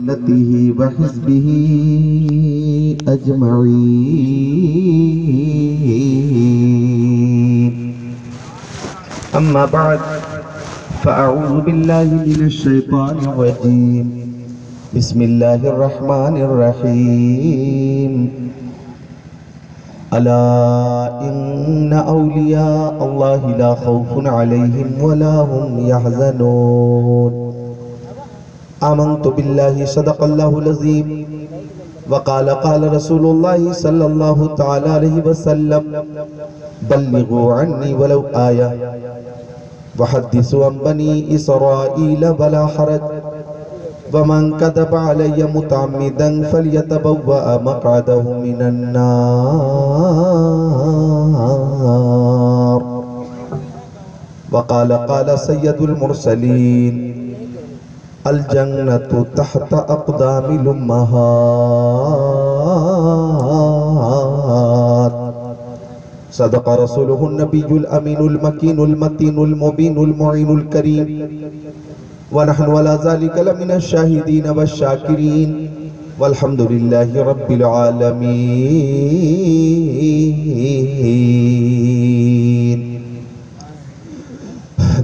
लतीही व हिज़्बिही अजमईन। अम्मा बाद फ़अऊज़ु बिल्लाहि मिनश शैतानिर रजीम। बिस्मिल्लाहिर रहमानिर रहीम। अला इन्ना औलिया अल्लाहि ला खौफुन अलैहिम वला हुम यहज़नून। आमन्तु बिल्लाहि सदक़ल्लाहुल अज़ीम व क़ाल क़ाल रसूलुल्लाहि सल्लल्लाहु तआला अलैहि वसल्लम बल्लिगू अन्नी वलौ आया व हद्दिसू अन बनी इसराईल वला हरज व मन कज़ब अलैया मुतअम्मिदन फल्यतबव्वअ मक़अदहु मिनन नार। व क़ाल क़ाल सय्यदुल मुरसलीन अल जन्नतु तहत अक़दामिल उम्महात। सदक़ रसूलुहुन नबियुल अमीनुल मकीनुल मतीनुल मुबीनुल मुईनुल करीम व नहनु अला ज़ालिका लमिनश शाहिदीन वश्शाकिरीन वल्हम्दुलिल्लाहि रब्बिल आलमीन।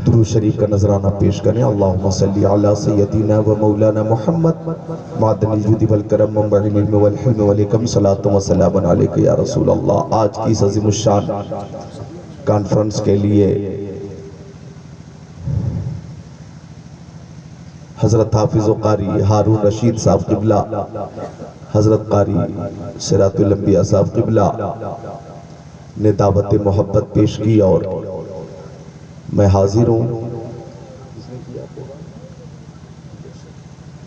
दुरूद शरीफ का नजराना पेश करें। अल्लाहुम्मा सल्ली अला सय्यदिना व मौलाना मुहम्मद मादनिल जुदी वल करम मुंबइल इल्म वल हिल्म व अलैकुम सलातु व सलाम अलैका या रसूल अल्लाह। आज की इस अज़ीमुश्शान कॉन्फ्रेंस के लिए हजरत हाफिज़ व कारी हारून रशीद साहब क़िबला, हजरत कारी सिरातुल अंबिया साहब क़िबला ने दावत मोहब्बत पेश की और मैं हाजिर हूँ।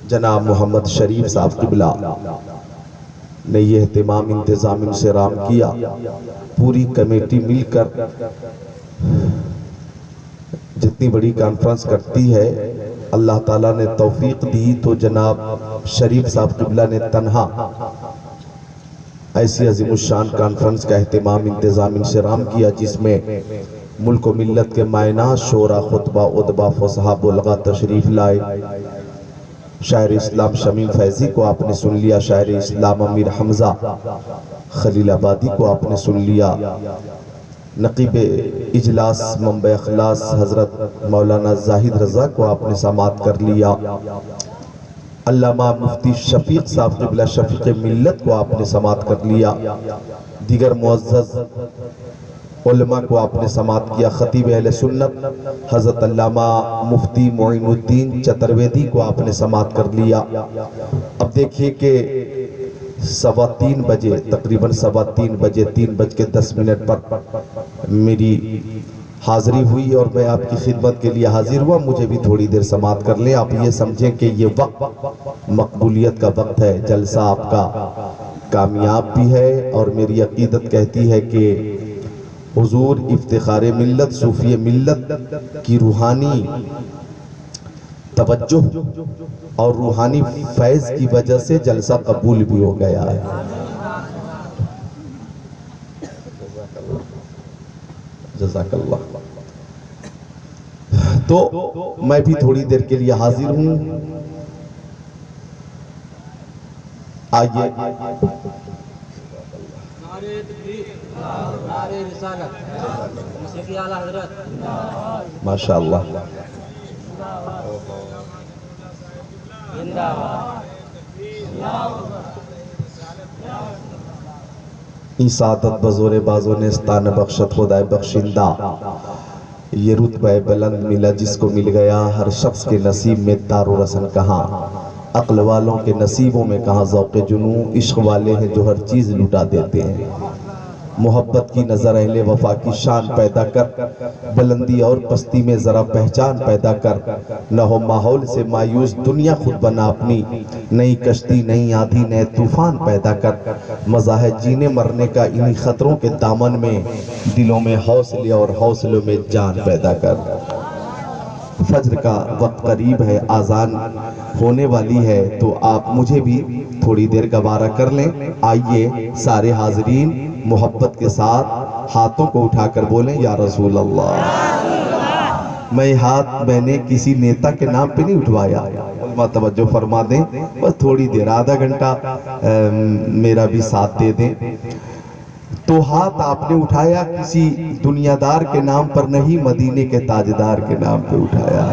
जनाब मोहम्मद शरीफ साहब क़िबला ने यह एहतिमाम इंतज़ाम से राम किया। पूरी कमेटी मिलकर जितनी बड़ी कॉन्फ्रेंस करती है, अल्लाह ताला ने तौफीक दी तो जनाब शरीफ साहब क़िबला ने तन्हा ऐसी अज़ीमुश्शान कॉन्फ्रेंस का एहतिमाम इंतज़ाम से राम किया, जिसमें मुल्क व मिल्लत के मायना शोरा खुतबा उदबा फुसहा बुलगा तशरीफ़ लाए। शायर इस्लाम शमीम फैज़ी को आपने सुन लिया, शायर इस्लाम अमीर हमज़ा खलीलाबादी को आपने सुन लिया, नक़ीब इजलास मंबे अखलास हज़रत मौलाना जाहिद रज़ा को आपने समात कर लिया, अल्लामा मुफ्ती शफीक साहब क़िबला शफीक मिल्लत को आपने समात कर लिया, दीगर मुअज़्ज़ज़ उलमा को आपने समात किया, खतीब अहले सुन्नत हज़रत अल्लामा मुफ्ती मोइनुद्दीन चतुर्वेदी को आपने समात कर लिया। अब देखिए कि 3:15 बजे, तकरीबन 3:15 बजे 3:10 पर मेरी हाज़िरी हुई और मैं आपकी खिदमत के लिए हाजिर हुआ। मुझे भी थोड़ी देर समात कर लें। आप ये समझें कि ये वक्त मकबूलियत का वक्त है, जलसा आपका कामयाब भी है और मेरी अकीदत कहती है कि हुजूर इफ्तिखारे मिल्लत सूफी मिल्लत की रूहानी तवज्जो और रूहानी फैज़ की वजह से जलसा कबूल भी हो गया है। जज़ाकल्लाह। तो मैं भी थोड़ी देर के लिए हाजिर हूँ। आइए माशाअल्लाह। सादत बज़ोरे बाज़ों ने स्तान बख्शत खुदाए बख्शिंदा, ये रुतबा बुलंद मिला जिसको मिल गया। हर शख्स के नसीब में दारो रसन कहाँ, अक्ल वालों के नसीबों में कहाँ ज़ौक़े जुनू। इश्क़ वाले हैं जो हर चीज़ लुटा देते हैं। मोहब्बत की नज़र अहले वफा की शान पैदा कर, बुलंदी और पस्ती में ज़रा पहचान पैदा कर। न हो माहौल से मायूस दुनिया खुद बना अपनी, नई कश्ती नई आंधी नए तूफान पैदा कर। मज़ा है जीने मरने का इन्हीं ख़तरों के दामन में, दिलों में हौसले और हौसलों में जान पैदा कर। फज्र का वक्त करीब है, आज़ान होने वाली है, तो आप मुझे भी थोड़ी देर गवारा कर लें। आइए सारे हाज़रीन मोहब्बत के साथ हाथों को उठाकर बोलें या रसूल अल्लाह। मैं हाथ मैंने किसी नेता के नाम पे नहीं उठवाया, फरमा तवज्जो फरमा दें, बस थोड़ी देर, आधा घंटा मेरा भी साथ दे दें। तो हाथ आपने उठाया किसी दुनियादार के नाम पर नहीं, मदीने के ताजदार के नाम पे उठाया।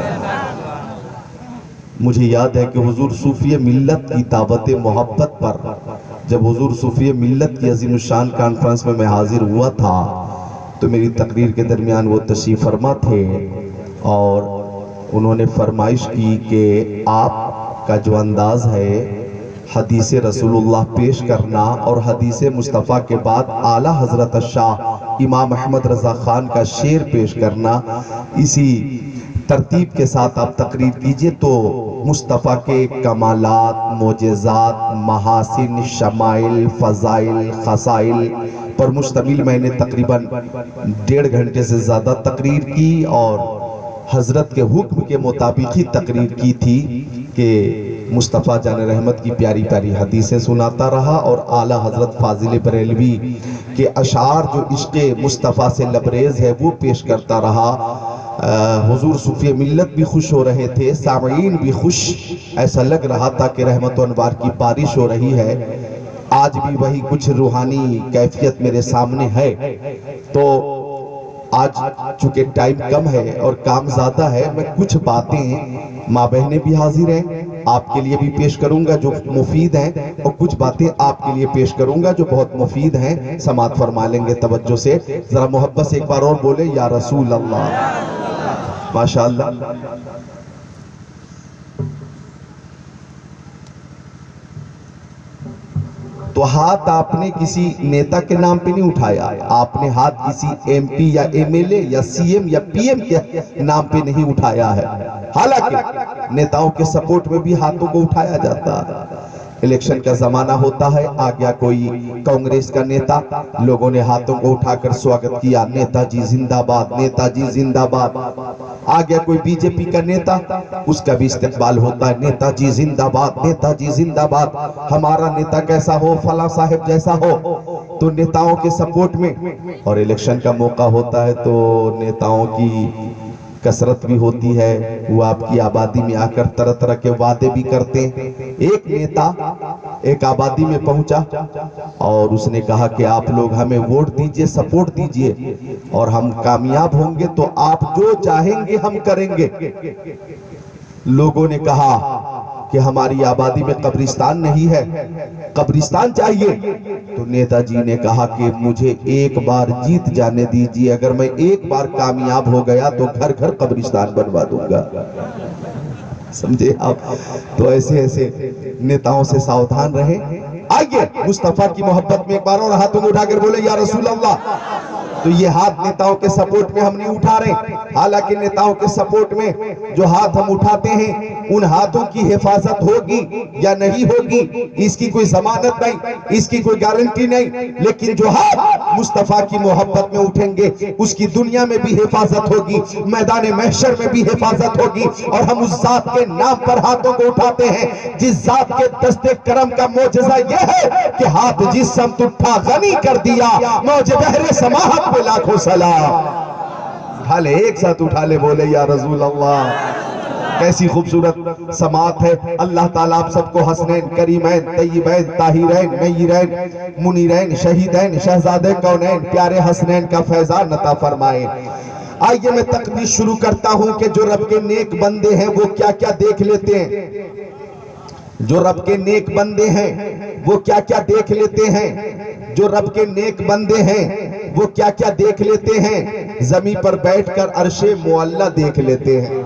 मुझे याद है कि हुजूर सूफी मिल्लत की दावत मोहब्बत पर, जब हुजूर सूफी मिल्लत की अजीम शान कॉन्फ्रेंस में मैं हाजिर हुआ था, तो मेरी तकरीर के दरमियान वो तशरीफ़ फरमा थे और उन्होंने फरमाइश की कि आपका जो अंदाज़ है हदीस रसूलुल्लाह पेश करना और हदीस मुस्तफ़ा के बाद आला हज़रत शाह इमाम अहमद रज़ा ख़ान का शेर पेश करना, इसी तरतीब के साथ आप तकरीर कीजिए। तो मुस्तफ़ा के कमालात, मोजेज़ात, महासिन, शमाइल, फ़ज़ाइल, ख़साइल पर मुश्तमिल मैंने तकरीबन 1.5 घंटे से ज़्यादा तकरीर की और हज़रत के हुक्म के मुताबिक ही तकरीर की थी कि मुस्तफ़ा जान रहमत की प्यारी प्यारी हदीसें सुनाता रहा और आला हज़रत फ़ाज़िल बरेलवी के अशार जो इश्क़े मुस्तफ़ा से लबरेज़ है वो पेश करता रहा। हुजूर सूफी मिल्लत भी खुश हो रहे थे, सामीन भी खुश, ऐसा लग रहा था कि रहमत व अनवार की बारिश हो रही है। आज भी वही कुछ रूहानी कैफियत मेरे सामने है। तो आज चूंकि टाइम कम है और काम ज़्यादा है, मैं कुछ बातें, माँ बहनें भी हाजिर हैं, आपके लिए भी पेश करूंगा जो मुफीद हैं और कुछ बातें आपके लिए पेश करूंगा जो बहुत मुफीद हैं। समात फरमा लेंगे तवज्जो से, ज़रा मोहब्बत से एक बार और बोले या रसूल अल्लाह। माशाअल्लाह। तो हाथ आपने किसी नेता के नाम पे नहीं उठाया, आपने हाथ किसी एमपी या एमएलए या सीएम या पीएम के नाम पे नहीं उठाया है। हालांकि नेताओं के सपोर्ट में भी हाथों को उठाया जाता है। इलेक्शन का जमाना होता है, आ गया कोई कांग्रेस का नेता, लोगों ने हाथों को उठाकर स्वागत किया, नेताजी जिंदाबाद, नेताजी जिंदाबाद। आ गया कोई बीजेपी का नेता, उसका भी इस्तेकबाल होता है, नेताजी जिंदाबाद, नेताजी जिंदाबाद, हमारा नेता कैसा हो, फला साहब जैसा हो। तो नेताओं के सपोर्ट में, और इलेक्शन का मौका होता है तो नेताओं की कसरत भी होती है, वो आपकी आबादी में आकर तरह तरह के वादे भी करते हैं। एक नेता एक आबादी में पहुंचा और उसने कहा कि आप लोग हमें वोट दीजिए, सपोर्ट दीजिए और हम कामयाब होंगे तो आप जो चाहेंगे हम करेंगे। लोगों ने कहा कि हमारी आबादी में कब्रिस्तान नहीं है, कब्रिस्तान चाहिए। तो नेताजी ने कहा कि मुझे एक बार जीत जाने दीजिए, अगर मैं एक बार कामयाब हो गया तो घर घर कब्रिस्तान बनवा दूंगा। समझे आप? तो ऐसे ऐसे नेताओं से सावधान रहे। आइए मुस्तफा की मोहब्बत में एक बार और हाथों को उठाकर बोले या रसूल अल्लाह। तो ये हाथ नेताओं के सपोर्ट में हम नहीं उठा रहे, हालांकि नेताओं के सपोर्ट में जो हाथ हम उठाते हैं उन हाथों की हिफाजत होगी या नहीं होगी इसकी कोई जमानत नहीं, इसकी कोई गारंटी नहीं, लेकिन जो हाथ मुस्तफा की मोहब्बत में उठेंगे उसकी दुनिया में भी हिफाजत होगी, मैदान महशर में भी हिफाजत होगी। और हम उस जात के नाम पर हाथों को उठाते हैं जिस जात के दस्ते करम का मोजज़ा यह है कि हाथ जिस समत उठा गनी कर दिया, मौज बहरे समाहत पे लाखों सलाम। उठा ले, एक साथ उठा ले, बोले या रसूल अल्लाह। कैसी खूबसूरत समात है। अल्लाह ताला आप सबको हसनैन, करीमैन, तय्यबैन, ताहिरैन, नय्यरैन, मुनीरैन, शहीदैन, शहजादे कौनैन, प्यारे हसनैन का फैजान अता फरमाए। आइए मैं तकरीर शुरू करता हूं कि जो रब के नेक बंदे हैं वो क्या क्या देख लेते हैं। जो रब के नेक बंदे हैं वो क्या क्या देख लेते हैं। जो रब के नेक बंदे हैं वो क्या क्या देख लेते हैं। जमीन पर बैठकर अर्शे मुअल्ला देख लेते हैं,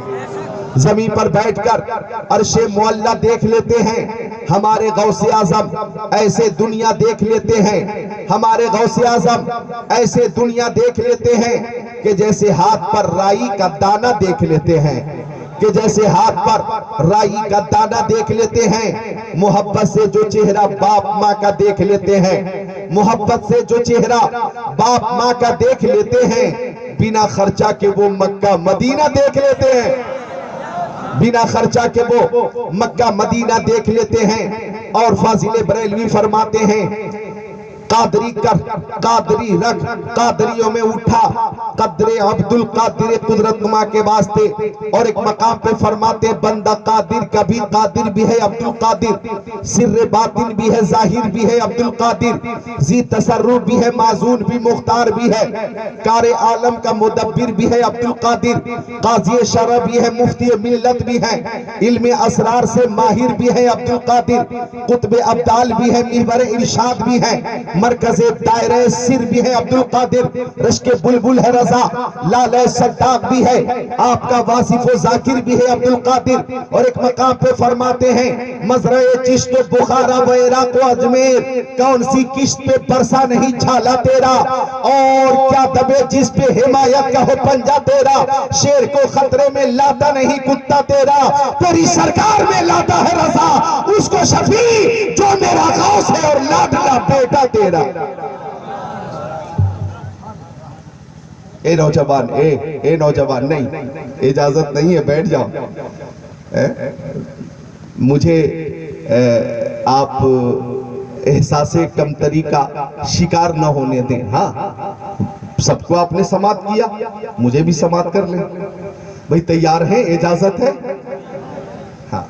जमीन पर बैठकर अर्शे मुअल्ला देख लेते हैं। हमारे गौसे आजम ऐसे दुनिया देख लेते हैं, हमारे गौसे आजम ऐसे दुनिया देख लेते हैं कि जैसे हाथ पर राई का दाना देख लेते हैं, कि जैसे हाथ पर राई का दाना देख लेते हैं। मोहब्बत से जो चेहरा बाप माँ का देख लेते हैं, मोहब्बत से जो चेहरा बाप माँ का देख लेते हैं, बिना खर्चा के वो मक्का मदीना देख लेते हैं, बिना खर्चा के वो मक्का मदीना देख लेते हैं। और फाजिल बरेलवी फरमाते हैं कादरी कर, कादरी रख, कादरियों में उठा, कदरे अब्दुल कादिर कुदरत नुमा के वास्ते। और एक मकाम पे फरमाते बंदा कादिर कभी कादिर भी है अब्दुल कादिर, सिर्र बातिन भी है जाहिर भी है अब्दुल कादिर, जी तसर्रुफ भी है माजून भी मुख्तार भी है, कारे आलम का मुदब्बिर भी है अब्दुल कादिर, काजी शरअ भी है मुफ्ती मिल्लत भी है, इल्म असरार से माहिर भी है अब्दुल कादिर, कुतुब अब्दाल भी है, मिहवर इरशाद भी है, मरकज़े दायरे सिर भी है अब्दुल कादिर, रश्के बुलबुल है रजा, लाले सद्दाक भी है, आपका वासिफ जाकिर भी है अब्दुल कादिर। और एक मकाम पे फरमाते हैं मजरे चिश्त बुखारा व इराक व अजमेर, कौन सी किश्त पे बरसा नहीं छाला तेरा, और क्या दबे जिस पे हिमायत का हो पंजा तेरा, शेर को खतरे में लाता नहीं कुत्ता तेरा, तेरी सरकार में लाता है रजा उसको शफी जो मेरा गौस है और लाडला बेटा तेरा। ए नौजवान, ए नौजवान, नहीं इजाजत नहीं है, बैठ जाओ। मुझे आप एहसासे कमतरी का शिकार न होने दें। हाँ, सबको आपने समात किया, मुझे भी समात कर ले भाई। तैयार है, इजाजत है? हाँ,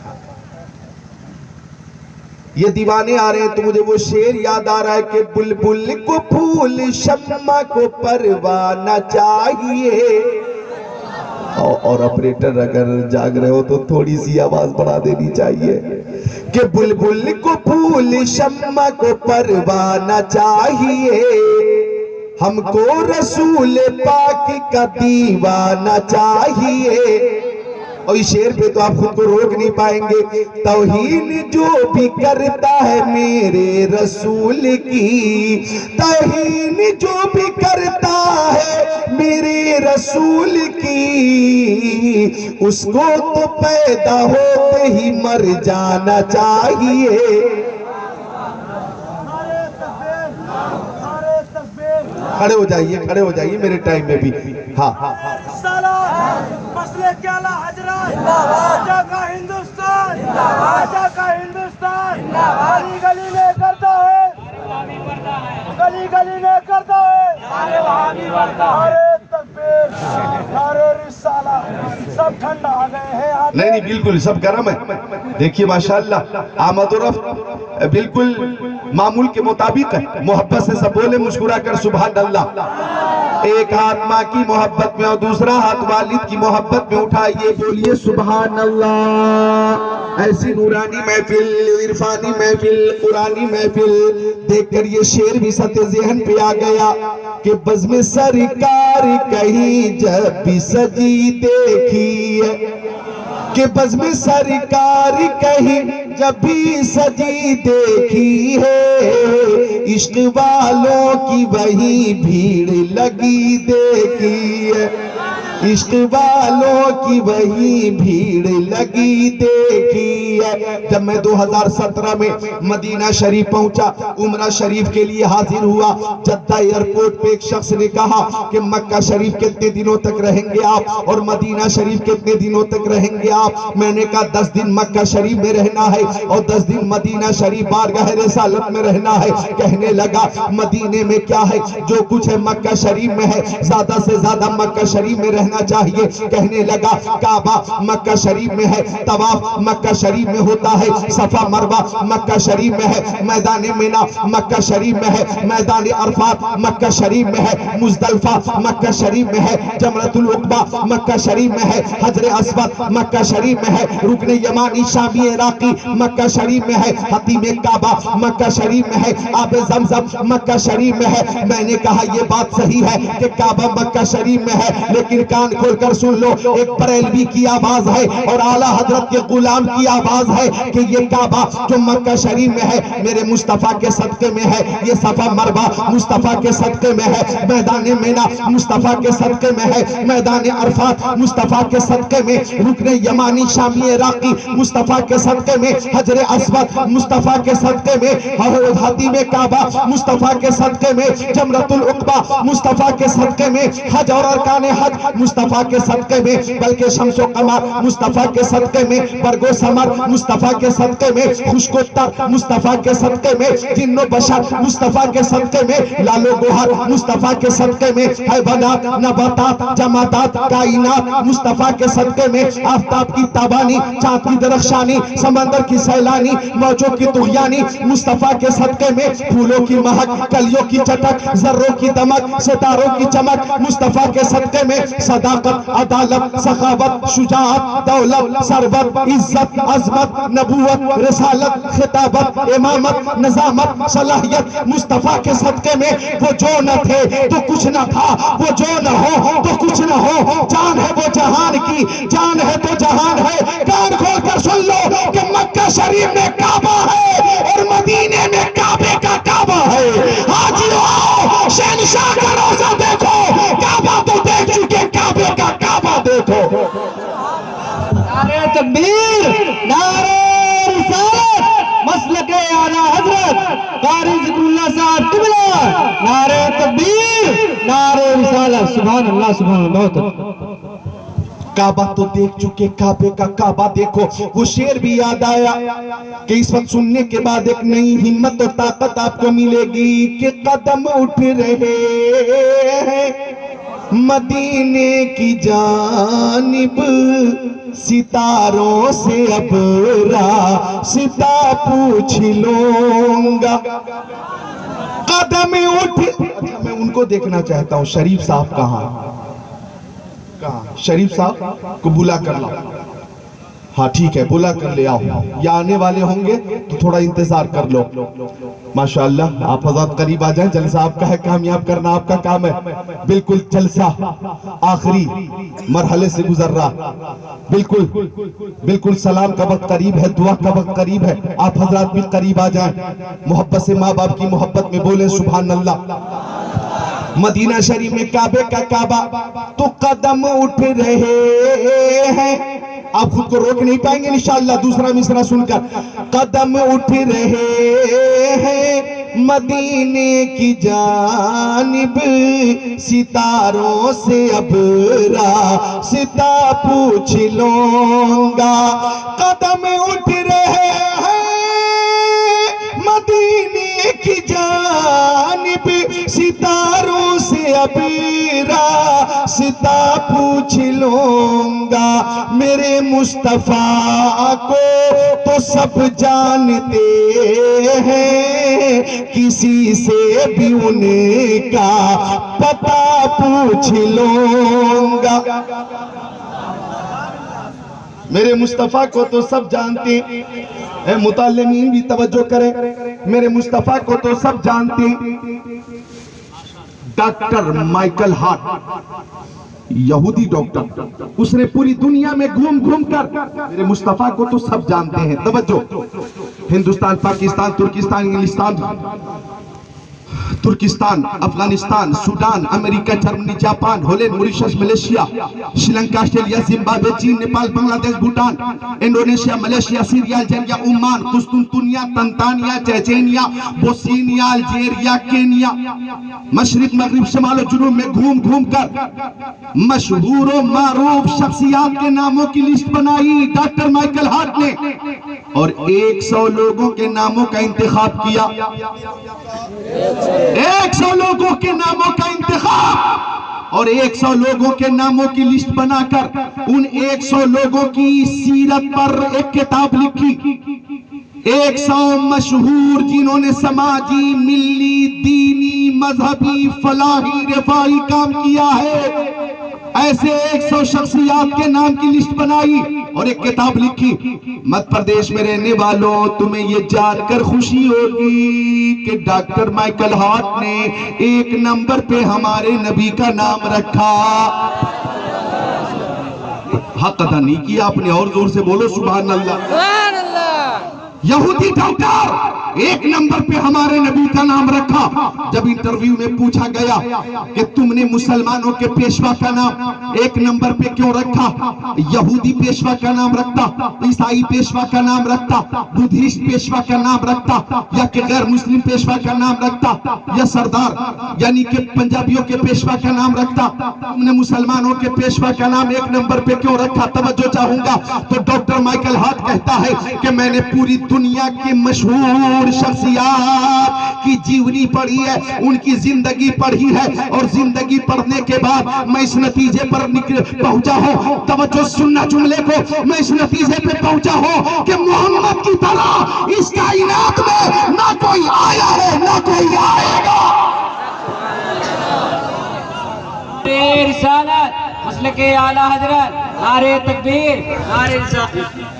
ये दीवाने आ रहे हैं तो मुझे वो शेर याद आ रहा है कि बुलबुल को फूल शम्मा को परवाना चाहिए। और ऑपरेटर अगर जाग रहे हो तो थोड़ी सी आवाज बढ़ा देनी चाहिए कि बुलबुल को फूल शम्मा को परवाना चाहिए, हमको रसूल पाक का दीवाना चाहिए। और इस शेर पे तो आप खुद को रोक नहीं पाएंगे। तौहीन जो भी करता है मेरे रसूल की, तौहीन जो भी करता है मेरे रसूल की, उसको तो पैदा होते ही मर जाना चाहिए। खड़े हो जाइए, खड़े हो जाइए मेरे टाइम में भी। हाँ, आजा का हिंदुस्तान, आजा का हिंदुस्तान, गली गली में करता है, गली गली में करता है, अरे तकबीर, अरे रिसाला, सब ठंडा आ गए हैं। नहीं, बिल्कुल सब गर्म है। देखिए माशाअल्लाह, आमद और रफ्त बिल्कुल मामूल के मुताबिक है। मोहब्बत से सब बोले मुस्कुरा कर सुभान अल्लाह। एक हाथ माँ की मोहब्बत में और दूसरा हाथ वालिद की मोहब्बत में उठाइए, बोलिए सुभान अल्लाह। ऐसी नूरानी महफिल, इरफानी महफिल, कुरानी महफिल देखकर ये शेर भी सत्य ज़हन पे आ गया कि बज़्म सरकार कहीं जब भी सजी देखी है, कि बज़्म सरकार कहीं जब भी सजी देखी है, इश्क वालों की वही भीड़ लगी देखी है, इश्क वालों की वही भीड़ लगी देखी है। जब मैं 2017 में मदीना शरीफ पहुंचा, उम्रा शरीफ के लिए हाजिर हुआ, जद्दा एयरपोर्ट पे एक शख्स ने कहा कि मक्का शरीफ कितने दिनों तक रहेंगे आप और मदीना शरीफ कितने दिनों तक रहेंगे आप। मैंने कहा 10 दिन मक्का शरीफ में रहना है और 10 दिन मदीना शरीफ बारगाह रिसालत में रहना है। कहने लगा मदीने में क्या है, जो कुछ है मक्का शरीफ में है, ज्यादा से ज्यादा मक्का शरीफ में रहना चाहिए। कहने लगा काबा मक्का शरीफ में है, तवाफ मक्का शरीफ में होता है, सफा मरवा मक्का शरीफ में है, मैदान मीना मक्का शरीफ में है, मैदान अरफात मक्का शरीफ में है, मुज़दलिफा मक्का शरीफ में है, जमरतुल उक़बा मक्का शरीफ में है, हजर अस्वद मक्का शरीफ में है, रुकन यमानी शामी इराकी मक्का शरीफ में है, हतीम काबा मक्का शरीफ में है, आबे ज़मज़म मक्का शरीफ में है। मैंने कहा यह बात सही है कि काबा मक्का शरीफ में है, लेकिन कान खोलकर सुन लो, एक बरेलवी की आवाज है और आला हजरत के गुलाम की आवाज है कि ये काबा जो मक्का शरीफ में है मेरे मुस्तफा के सदके में है, ये सफा मरवा मुस्तफा के सदके में है, मैदान मीना मुस्तफा के सदके में है, मैदान अरफात मुस्तफा के सदके में, रुकने यमानी शामी इराकी मुस्तफा के सदके में, हजर अस्वद मुस्तफा के सदके में, हतीम काबा मुस्तफा के सदके में, जमरतुल उक़बा मुस्तफा के सदके में, हज और अरकान हज मुस्तफा के सदक़े में, बल्कि शम्सो कमर मुस्तफा के सदक़े में, बरगो समर मुस्तफा के सदक़े में, खुशकोतर मुस्तफा के सदक़े में, जिन्नो बशर मुस्तफा के सदक़े में, लालो गोहर मुस्तफा के सदक़े में, हैवानात नबातात जमातात कायनात मुस्तफा के सदक़े में, आफताब की ताबानी चाँद की दरख्शानी समंदर की सैलानी मौजों की तुग़यानी मुस्तफा के सदक़े में, फूलों की महक कलियों की चटक जर्रों की दमक सितारों की चमक मुस्तफा के सदक़े में, सदाकत अदालत सखावत शुजाअत दौलत सरबत इज्जत अजमत नबूवत रिसालत खिताबत इमामत नजामत सलाहियत मुस्तफा के सदक़े में। वो जो न थे तो कुछ न था, वो जो न हो तो कुछ न हो, जान है वो जहान की, जान है तो जहान है। कान खोल कर सुन लो कि मक्का शरीफ में काबा है और मदीने में काबे का काबा है। हाजियो आओ शहंशाह का रोज़ा देखो, काबा तो देख चुके, काबे का काबा देखो। नारे तकबीर, नारे रिसालत, मसलके आला हजरत कारी ज़िक्रुल्लाह साहब किबला। नारे तकबीर, नारे रिसालत, सुभान अल्लाह सुभान अल्लाह। बहुत काबा तो देख चुके, काबे का काबा देखो। वो शेर भी याद आया कि इस वक्त सुनने के बाद एक नई हिम्मत और ताकत आपको मिलेगी कि कदम उठ रहे हैं मदीने की जानिब, सितारों से अब रास्ता पूछ लूंगा। कदम उठ, अच्छा मैं उनको देखना चाहता हूँ, शरीफ साहब कहाँ शरीफ साहब को बुला कर लाओ। हाँ ठीक है, बुला कर ले आओ, या आने वाले होंगे तो थोड़ा इंतजार कर लो। माशाअल्लाह आप हज़रात करीब आ जाएं, जलसा आपका है, कामयाब करना आपका काम है। बिल्कुल जलसा आखिरी मरहले से गुजर रहा, बिल्कुल सलाम का वक्त करीब है, दुआ का वक्त करीब है। आप हज़रात भी करीब आ जाएं, मोहब्बत से माँ बाप की मोहब्बत में बोले सुभान अल्लाह। मदीना शरीफ में काबे का काबा तो कदम उठ रहे हैं, आप खुद को रोक नहीं पाएंगे इंशाअल्लाह। दूसरा मिसरा सुनकर, कदम उठ रहे हैं मदीने की जानिब, सितारों से अब रास्ता पूछ लूंगा। कदम उठ रहे हैं मदीने की जानिब, सितारों से अब रास्ता पूछ लूंगा। मेरे मुस्तफा को तो सब जानते हैं, किसी से भी उनका पता पूछ लूंगा। मेरे मुस्तफा को तो सब जानते हैं, मुताल्लिमीन भी तवज्जो करें। मेरे मुस्तफा को तो सब जानते हैं। डॉक्टर माइकल हार्ट, यहूदी डॉक्टर, उसने पूरी दुनिया में घूम घूम कर मेरे मुस्तफा को तो सब जानते हैं। तवज्जो, हिंदुस्तान, पाकिस्तान, तुर्किस्तान, इंग्लिस्तान, Turkistan, Afghanistan, Sudan, America, Germany, Japan, Holland, Mauritius, Malaysia, Sri Lanka, Australia, Zimbabwe, चीन, Nepal, Bangladesh, Bhutan, Indonesia, Malaysia, Syria, Algeria, Oman, कुस्तुनतुनिया, Tanzania, Chechnya, Bosnia, Algeria, Kenya, मशरिक, मगरिब, शमाल और जुनूब में घूम घूम कर मशहूर और मारूफ शख्सियात के नामों की लिस्ट बनाई डॉक्टर माइकल हार्ट ने, और 100 लोगों के नामों का इंतखाब किया। 100 लोगों के नामों का इंतखाब और 100 लोगों के नामों की लिस्ट बनाकर उन 100 लोगों की सीरत पर एक किताब लिखी। 100 मशहूर जिन्होंने समाजी, मिल्ली, दीनी, मजहबी, फलाही, रिफाई काम किया है, ऐसे 100 शख्सियात के नाम की लिस्ट बनाई और एक किताब लिखी। मध्य प्रदेश में रहने वालों, तुम्हें ये जानकर खुशी होगी कि डॉक्टर माइकल हार्ट ने 1 नंबर पे हमारे नबी का नाम रखा। हक अदा नहीं किया आपने, और जोर से बोलो सुभान अल्लाह। यहूदी डॉक्टर एक नंबर पे हमारे नबी का नाम रखा। जब इंटरव्यू में पूछा गया कि तुमने मुसलमानों के पेशवा का नाम एक नंबर पे क्यों रखा, यहूदी पेशवा का नाम रखता, ईसाई पेशवा का नाम रखता, बुद्धिस्ट पेशवा का नाम रखता, या कि गैर मुस्लिम पेशवा का नाम रखता, या सरदार यानी कि पंजाबियों के पेशवा का नाम रखता, तुमने मुसलमानों के पेशवा का नाम एक नंबर पे क्यों रखा? तवज्जो चाहूंगा। तो डॉक्टर माइकल हार्ट कहता है कि मैंने पूरी दुनिया के मशहूर शख्सियत की जीवनी पढ़ी है, उनकी जिंदगी पढ़ी है, और जिंदगी पढ़ने के बाद मैं इस नतीजे पर पहुंचा हूं। तवज्जो सुनना जुमले को, मैं इस नतीजे पे पहुंचा हूं कि मोहम्मद की तरह इस कायनात में ना कोई आया है ना कोई आएगा। रिसालत मसलके आला हजरत, नारे तकबीर, नारे रिसालत।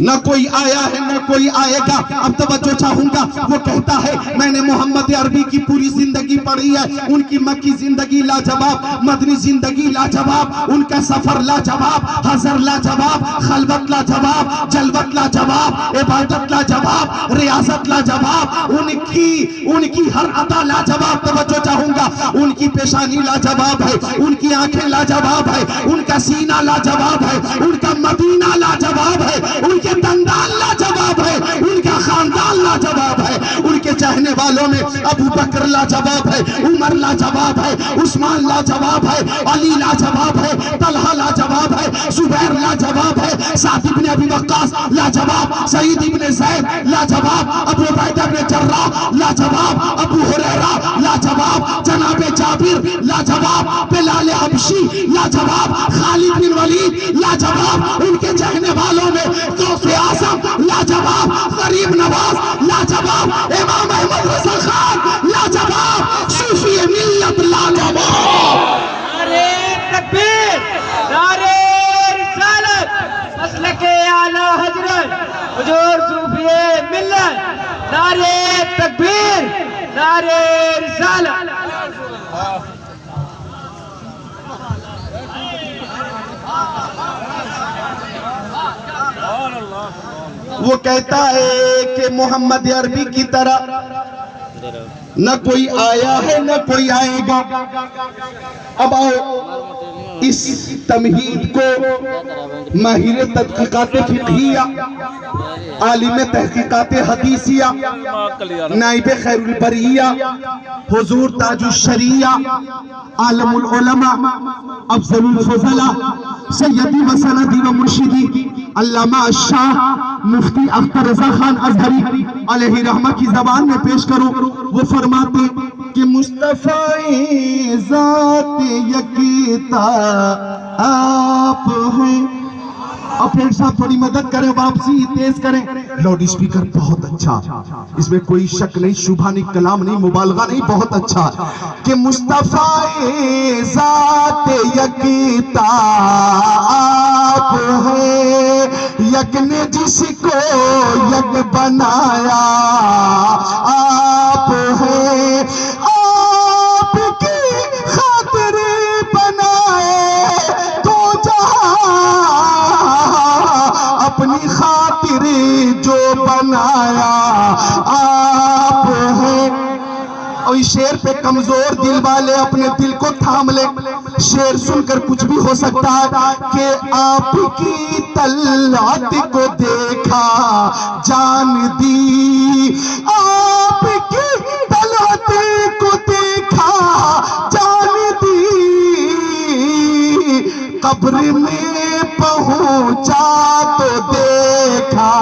न कोई आया है न कोई आएगा। अब तवज्जो चाहूंगा। वो कहता है मैंने मोहम्मद अरबी की पूरी जिंदगी पढ़ी है, उनकी मक्की जिंदगी लाजवाब, मदनी जिंदगी लाजवाब, उनका सफर लाजवाब, हजर लाजवाब, खलवत लाजवाब, जलवत लाजवाब, इबादत लाजवाब, रियासत लाजवाब, उनकी हर अदा लाजवाब। तवज्जो चाहूंगा। उनकी पेशानी लाजवाब है, उनकी आंखें लाजवाब है, उनका सीना लाजवाब है, उनका मदीना लाजवाब है, उनके दंदान लाजवाब है, उनका खानदान लाजवाब है, उनके चाहने वालों में अबू बकर लाजवाब है, उमर लाजवाब है, उस्मान लाजवाब है, अली लाजवाब है, तलहा लाजवाब है, जुबैर लाजवाब है, साद इब्न अबी वक्कास लाजवाब, सईद इब्न ज़ैद लाजवाब, अबू उबैदा इब्न जर्राह लाजवाब, अबू हुरैरा लाजवाब, जनाबे जाबिर लाजवाब, बिलाल हबशी लाजवाब, खालिद बिन वलीद लाजवाब, उनके चाहने वालों में गौसे आज़म लाजवाब, गरीब नवाज लाजवाब, इमाम अहमद रज़ा खान लाजवाब, सूफी मिल्लत लाजवाब। नारे तकबीर, नारे रिसालत मसलके आला हजरत, हुजूर सूफी मिल्लत, नारे तकबीर, नारे रिसालत। वो कहता है कि मोहम्मद अरबी की तरह न कोई आया है न कोई आएगा। अब आओ इस तमहीद को माहिर तहकीकात फिक़हिया, आलिम तहकीकात हदीसिया, नाइब खैरुल बरिया, हुजूर ताजुश शरिया, आलमुल उलमा, अफजलुल फज़ला, सैयदी व सनदी व मुर्शिदी अल्लामा शाह मुफ्ती अख्तर रज़ा खान अज़हरी अलैहि रहमा की ज़बान में पेश करूं। वो फरमाते कि मुस्तफ़ा ज़ात यकीता आप हैं। अपडेट साहब थोड़ी मदद करें, वापसी तेज करें। लाउड स्पीकर बहुत अच्छा, इसमें कोई शक नहीं, शुभा नहीं, कलाम नहीं, मुबालगा नहीं, बहुत अच्छा। कि मुस्तफ़ा ज़ात यकीता आप है, यक ने जिसको यक बनाया आप है, आपकी खातिर बनाए तो जहां, अपनी खातिर जो बनाया आप है। और इस शेर पे कमजोर दिल वाले अपने दिल को थाम ले। शेर सुनकर कुछ भी हो सकता है कि आपकी तलवात को देखा जान दी, आपकी तलवात को देखा जान दी, कब्र में पहुंचा तो देखा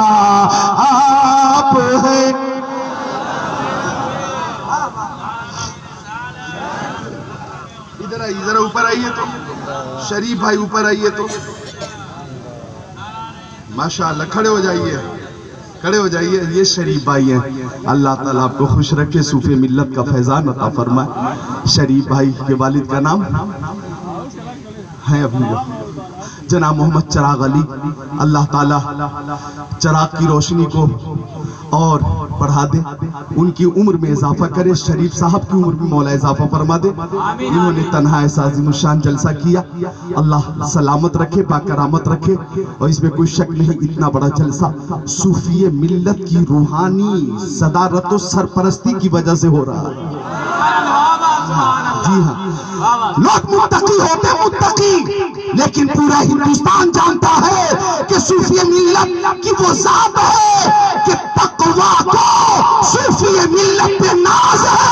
आप है। इधर ऊपर आइए तो, शरीफ भाई ऊपर आइए तो, माशाअल्लाह खड़े हो जाइए, खड़े हो जाइए। ये शरीफ भाई हैं, अल्लाह ताला आपको खुश रखे, सूफी मिल्लत का फैजान अता फरमाए। शरीफ भाई के वालिद का नाम है अभी जनाब मोहम्मद चिराग अली। अल्लाह ताला चिराग की रोशनी को और बढ़ा दे, उनकी उम्र में इजाफा करे, शरीफ साहब की उम्र में मौला इजाफा फरमा दे। इन्होंने तन्हा ऐसा अज़ीमुशान जलसा किया, अल्लाह सलामत रखे, बाकरामत रखे। और इसमें कोई शक नहीं, इतना बड़ा जलसा सूफी मिल्लत की रूहानी सदारत और सरपरस्ती की वजह से हो रहा है। जी हाँ, लोग मुत्तकी होते मुत्तकी, लेकिन पूरा हिंदुस्तान जानता है कि सूफी मिल्लत की वो जात है कि तकवा को सूफी मिल्लत पे नाज है,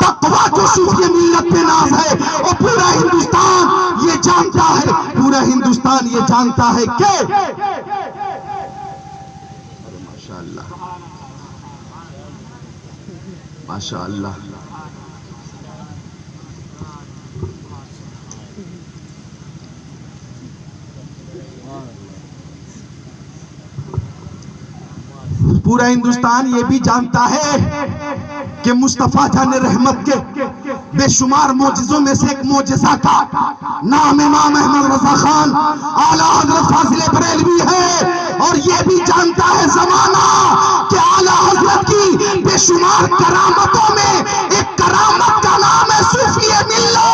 तकवा को सूफी मिल्लत पे नाज है। और पूरा हिंदुस्तान ये जानता है, पूरा हिंदुस्तान ये जानता है कि माशाअल्लाह माशाअल्लाह पूरा हिंदुस्तान ये भी जानता है कि मुस्तफा जाने रहमत के बेशुमार मोजिज़ों में से एक मोजिज़ा का नाम इमाम अहमद रज़ा खान आला हज़रत फाज़िले बरेलवी है। और ये भी जानता है ज़माना कि आला हज़रत की बेशुमार करामतों में एक करामत का नाम है सूफी मिल्लत।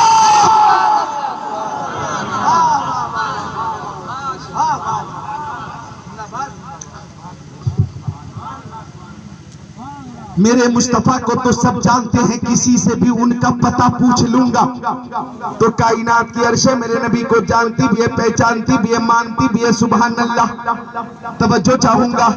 मेरे मुस्तफा को तो सब जानते हैं, किसी से भी उनका पता पूछ लूंगा तो कायनात की अर्शे मेरे नबी को जानती भी है, पहचानती भी है, मानती भी है। सुभान अल्लाह। तवज्जो चाहूंगा,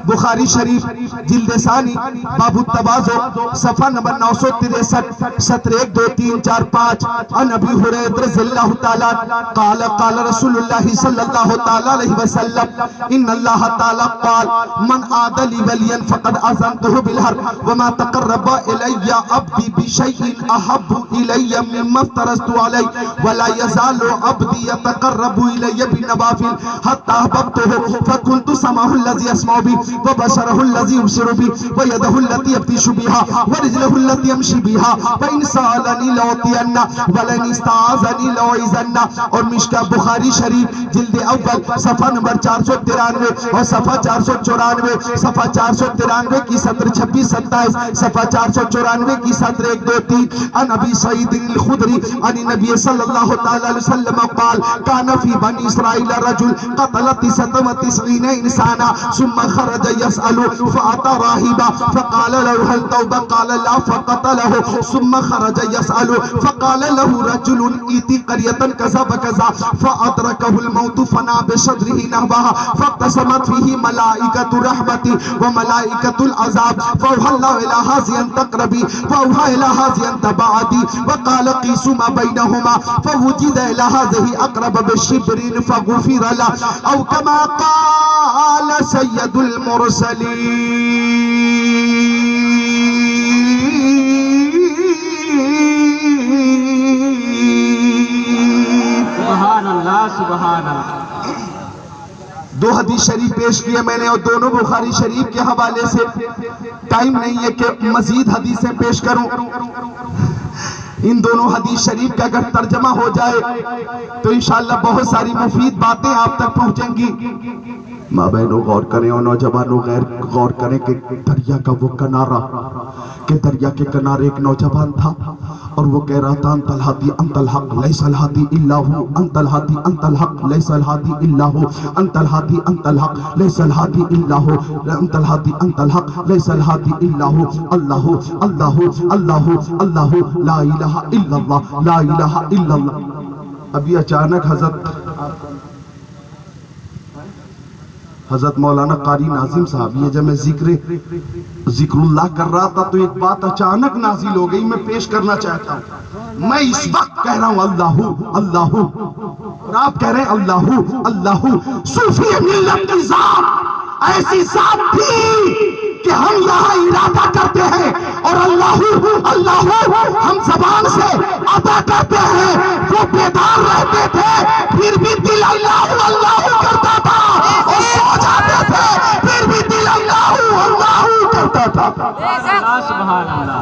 बुखारी शरीफ जिल्द सानी बाबू तवाज़ो सफा नंबर 963 सत्र 1 2 3 4 5 अन अबी हुरैरा रज़ियल्लाहु ताला क़ाल क़ाल रसूलुल्लाह सल्लल्लाहु ताला अलैहि वसल्लम इन्नल्लाह ताला क़ाल मन आदली वलियन फ़क़द अज़नतहु बिल हर्ब वमा तक़र्रबा इलैया अब्दी बिशैइन अहब्बु इलैया मिम्मा फ़रज़तु अलैहि वला यज़ालु अब्दी यतक़र्रबु इलैया बिनवाफ़िल हत्ता अहबब्तुहु फकुन्तु समाहु अल्लज़ी यस्मअु बिही व बशरहु अल्लज़ी युबसिरु बिही व यदहु अल्लती यब्तिशु बिहा व रिजलहु अल्लती यमशी बिहा व इन सअलनी लउतियन्ना व लन इस्ताज़नी लउइज़न्ना। और मिशका बुखारी शरीफ जिल्द अव्वल सफ़ा नंबर 493 और सफ़ा 494, सफ़ा 493 की सत्र 26-27, सफ़ा 494 की सत्र 1 2 3 अन अबी सईद अल-खुदरी अन नबी सल्लल्लाहु तआला अलैहि वसल्लम क़ाल काना फी बनी इस्राईल रजुल क़तल 99 इंसाना सुम्मा खरज यसअलु फअता राहिबा फक़ाल लहु हल तौबा क़ाल ला फक़तलहु सुम्मा खरज यसअलु फक़ाल लहु रजुल इति क़रियतन कज़ा बकज़ा फअदरकहुल मौत फना बिशद्रिही नहवा फक़तसमत फीही मलाइकतु रहमती व मलाइकतुल अज़ाब फौहल्ला इला हाज़ियन तक़रबी फौहा इला हाज़ियन तबादी वक़ाल क़ीसु मा बैनहुमा फवुजिद इला हाज़िही अक़रब बिशिब्रिन फग़ुफ़िर ला औ कमा क़ाल सय्यदुल मुरसलीन। सुभान अल्लाह सुभान अल्लाह। 2 हदीस शरीफ पेश किए मैंने और दोनों बुखारी शरीफ के हवाले से। टाइम नहीं है कि मजीद हदीसें पेश करूं। इन दोनों हदीस शरीफ का अगर तर्जमा हो जाए तो इंशाअल्लाह बहुत सारी मुफीद बातें आप तक पहुंचेंगी। माँ बहनों गौर करें और नौजवानों गौर करें कि दरिया का वो किनारा, कि दरिया के किनारे एक नौजवान था और वो कह रहा था अंतल हादी अंतल हक लैसल हादी इल्ला हु, अंतल हादी अंतल हक लैसल हादी इल्ला हु, अंतल हादी अंतल हक लैसल हादी इल्ला हु, अंतल हादी अंतल हक लैसल हादी इल्ला हु। अल्लाह अल्लाह अल्लाह अल्लाह ला इलाहा इल्लल्लाह ला इलाहा इल्लल्लाह। अभी अचानक हजरत मौलाना कारी नाजिम साहब, ये जब मैं जिक्रुल्लाह कर रहा था तो एक बात अचानक नाजिल हो गई, मैं पेश करना चाहता हूँ। मैं इस वक्त कह रहा हूँ अल्लाहू अल्लाहू और आप कह रहे हैं अल्लाहू अल्लाहू। सूफी मिल्लत की जात ऐसी जात थी कि हम यहाँ इरादा करते हैं और अल्लाहू अल्लाहू हम ज़बान से अदा करते हैं। वो बेदार रहते थे फिर भी दिल अल्लाहू अल्लाहू करता था और सो जाते थे फिर भी दिल अल्लाहू अल्लाहू करता था। सुभान अल्लाह।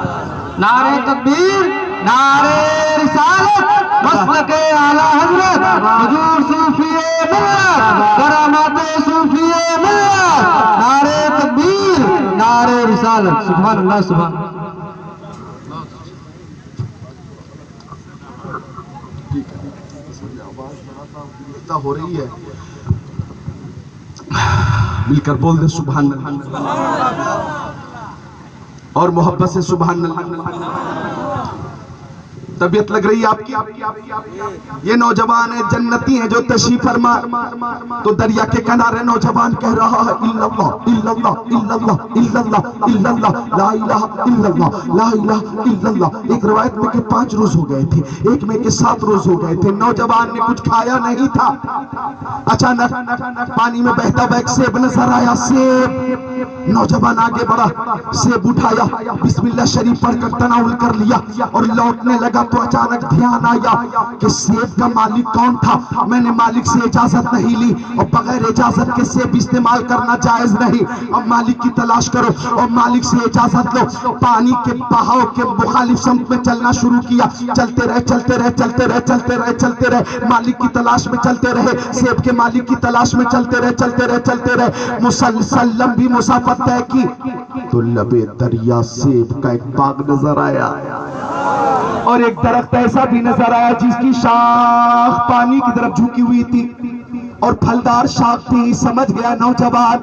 नारे तकबीर, नारे रिसालत, मसलके आला हज़रत हुजूर सूफी मिल्लत, करामात सूफी मिल्लत। नारे सुभान अल्लाह सुभान। हो रही है, मिलकर बोल दे सुभान अल्लाह और मोहब्बत से सुभान अल्लाह। तबीयत लग रही है आपकी? ये नौजवान है, जन्नती है जो तशरीफ फरमा। तो दरिया के किनारे नौजवान कह रहा है इल्लल्लाह इल्लल्लाह इल्लल्लाह इल्लल्लाह इल्लल्लाह ला इलाहा इल्लल्लाह ला इलाहा इल्लल्लाह। एक रवायत में कि 5 रोज हो गए थे, एक में के 7 रोज हो गए थे। नौजवान ने कुछ खाया नहीं था। अचानक पानी में बहता हुआ एक सेब नजर आया। सेब, नौजवान आगे बढ़ा, सेब उठाया, बिस्मिल्लाह शरीफ पढ़कर तनाउल कर लिया और लौटने लगा तो अचानक ध्यान आया कि सेब का मालिक कौन था। मैंने मालिक से इजाजत नहीं ली और बगैर इजाजत के सेब इस्तेमाल करना जायज नहीं। अब मालिक की तलाश करो और मालिक से इजाजत लो। पानी के बहाव के मुखालिफ समत में चलना शुरू किया। चलते रहे चलते रहे चलते रहे चलते रहे चलते रहे, मालिक की तलाश में चलते रहे, सेब के मालिक की तलाश में चलते रहे चलते रहे चलते रहे। मुसलसल लंबी मुसाफत तय की तो लबे दरिया सेब का एक बाग नजर आया और एक दरख्त ऐसा भी नजर आया जिसकी शाख पानी की तरफ झुकी हुई थी और फलदार शाख थी। समझ गया नौजवान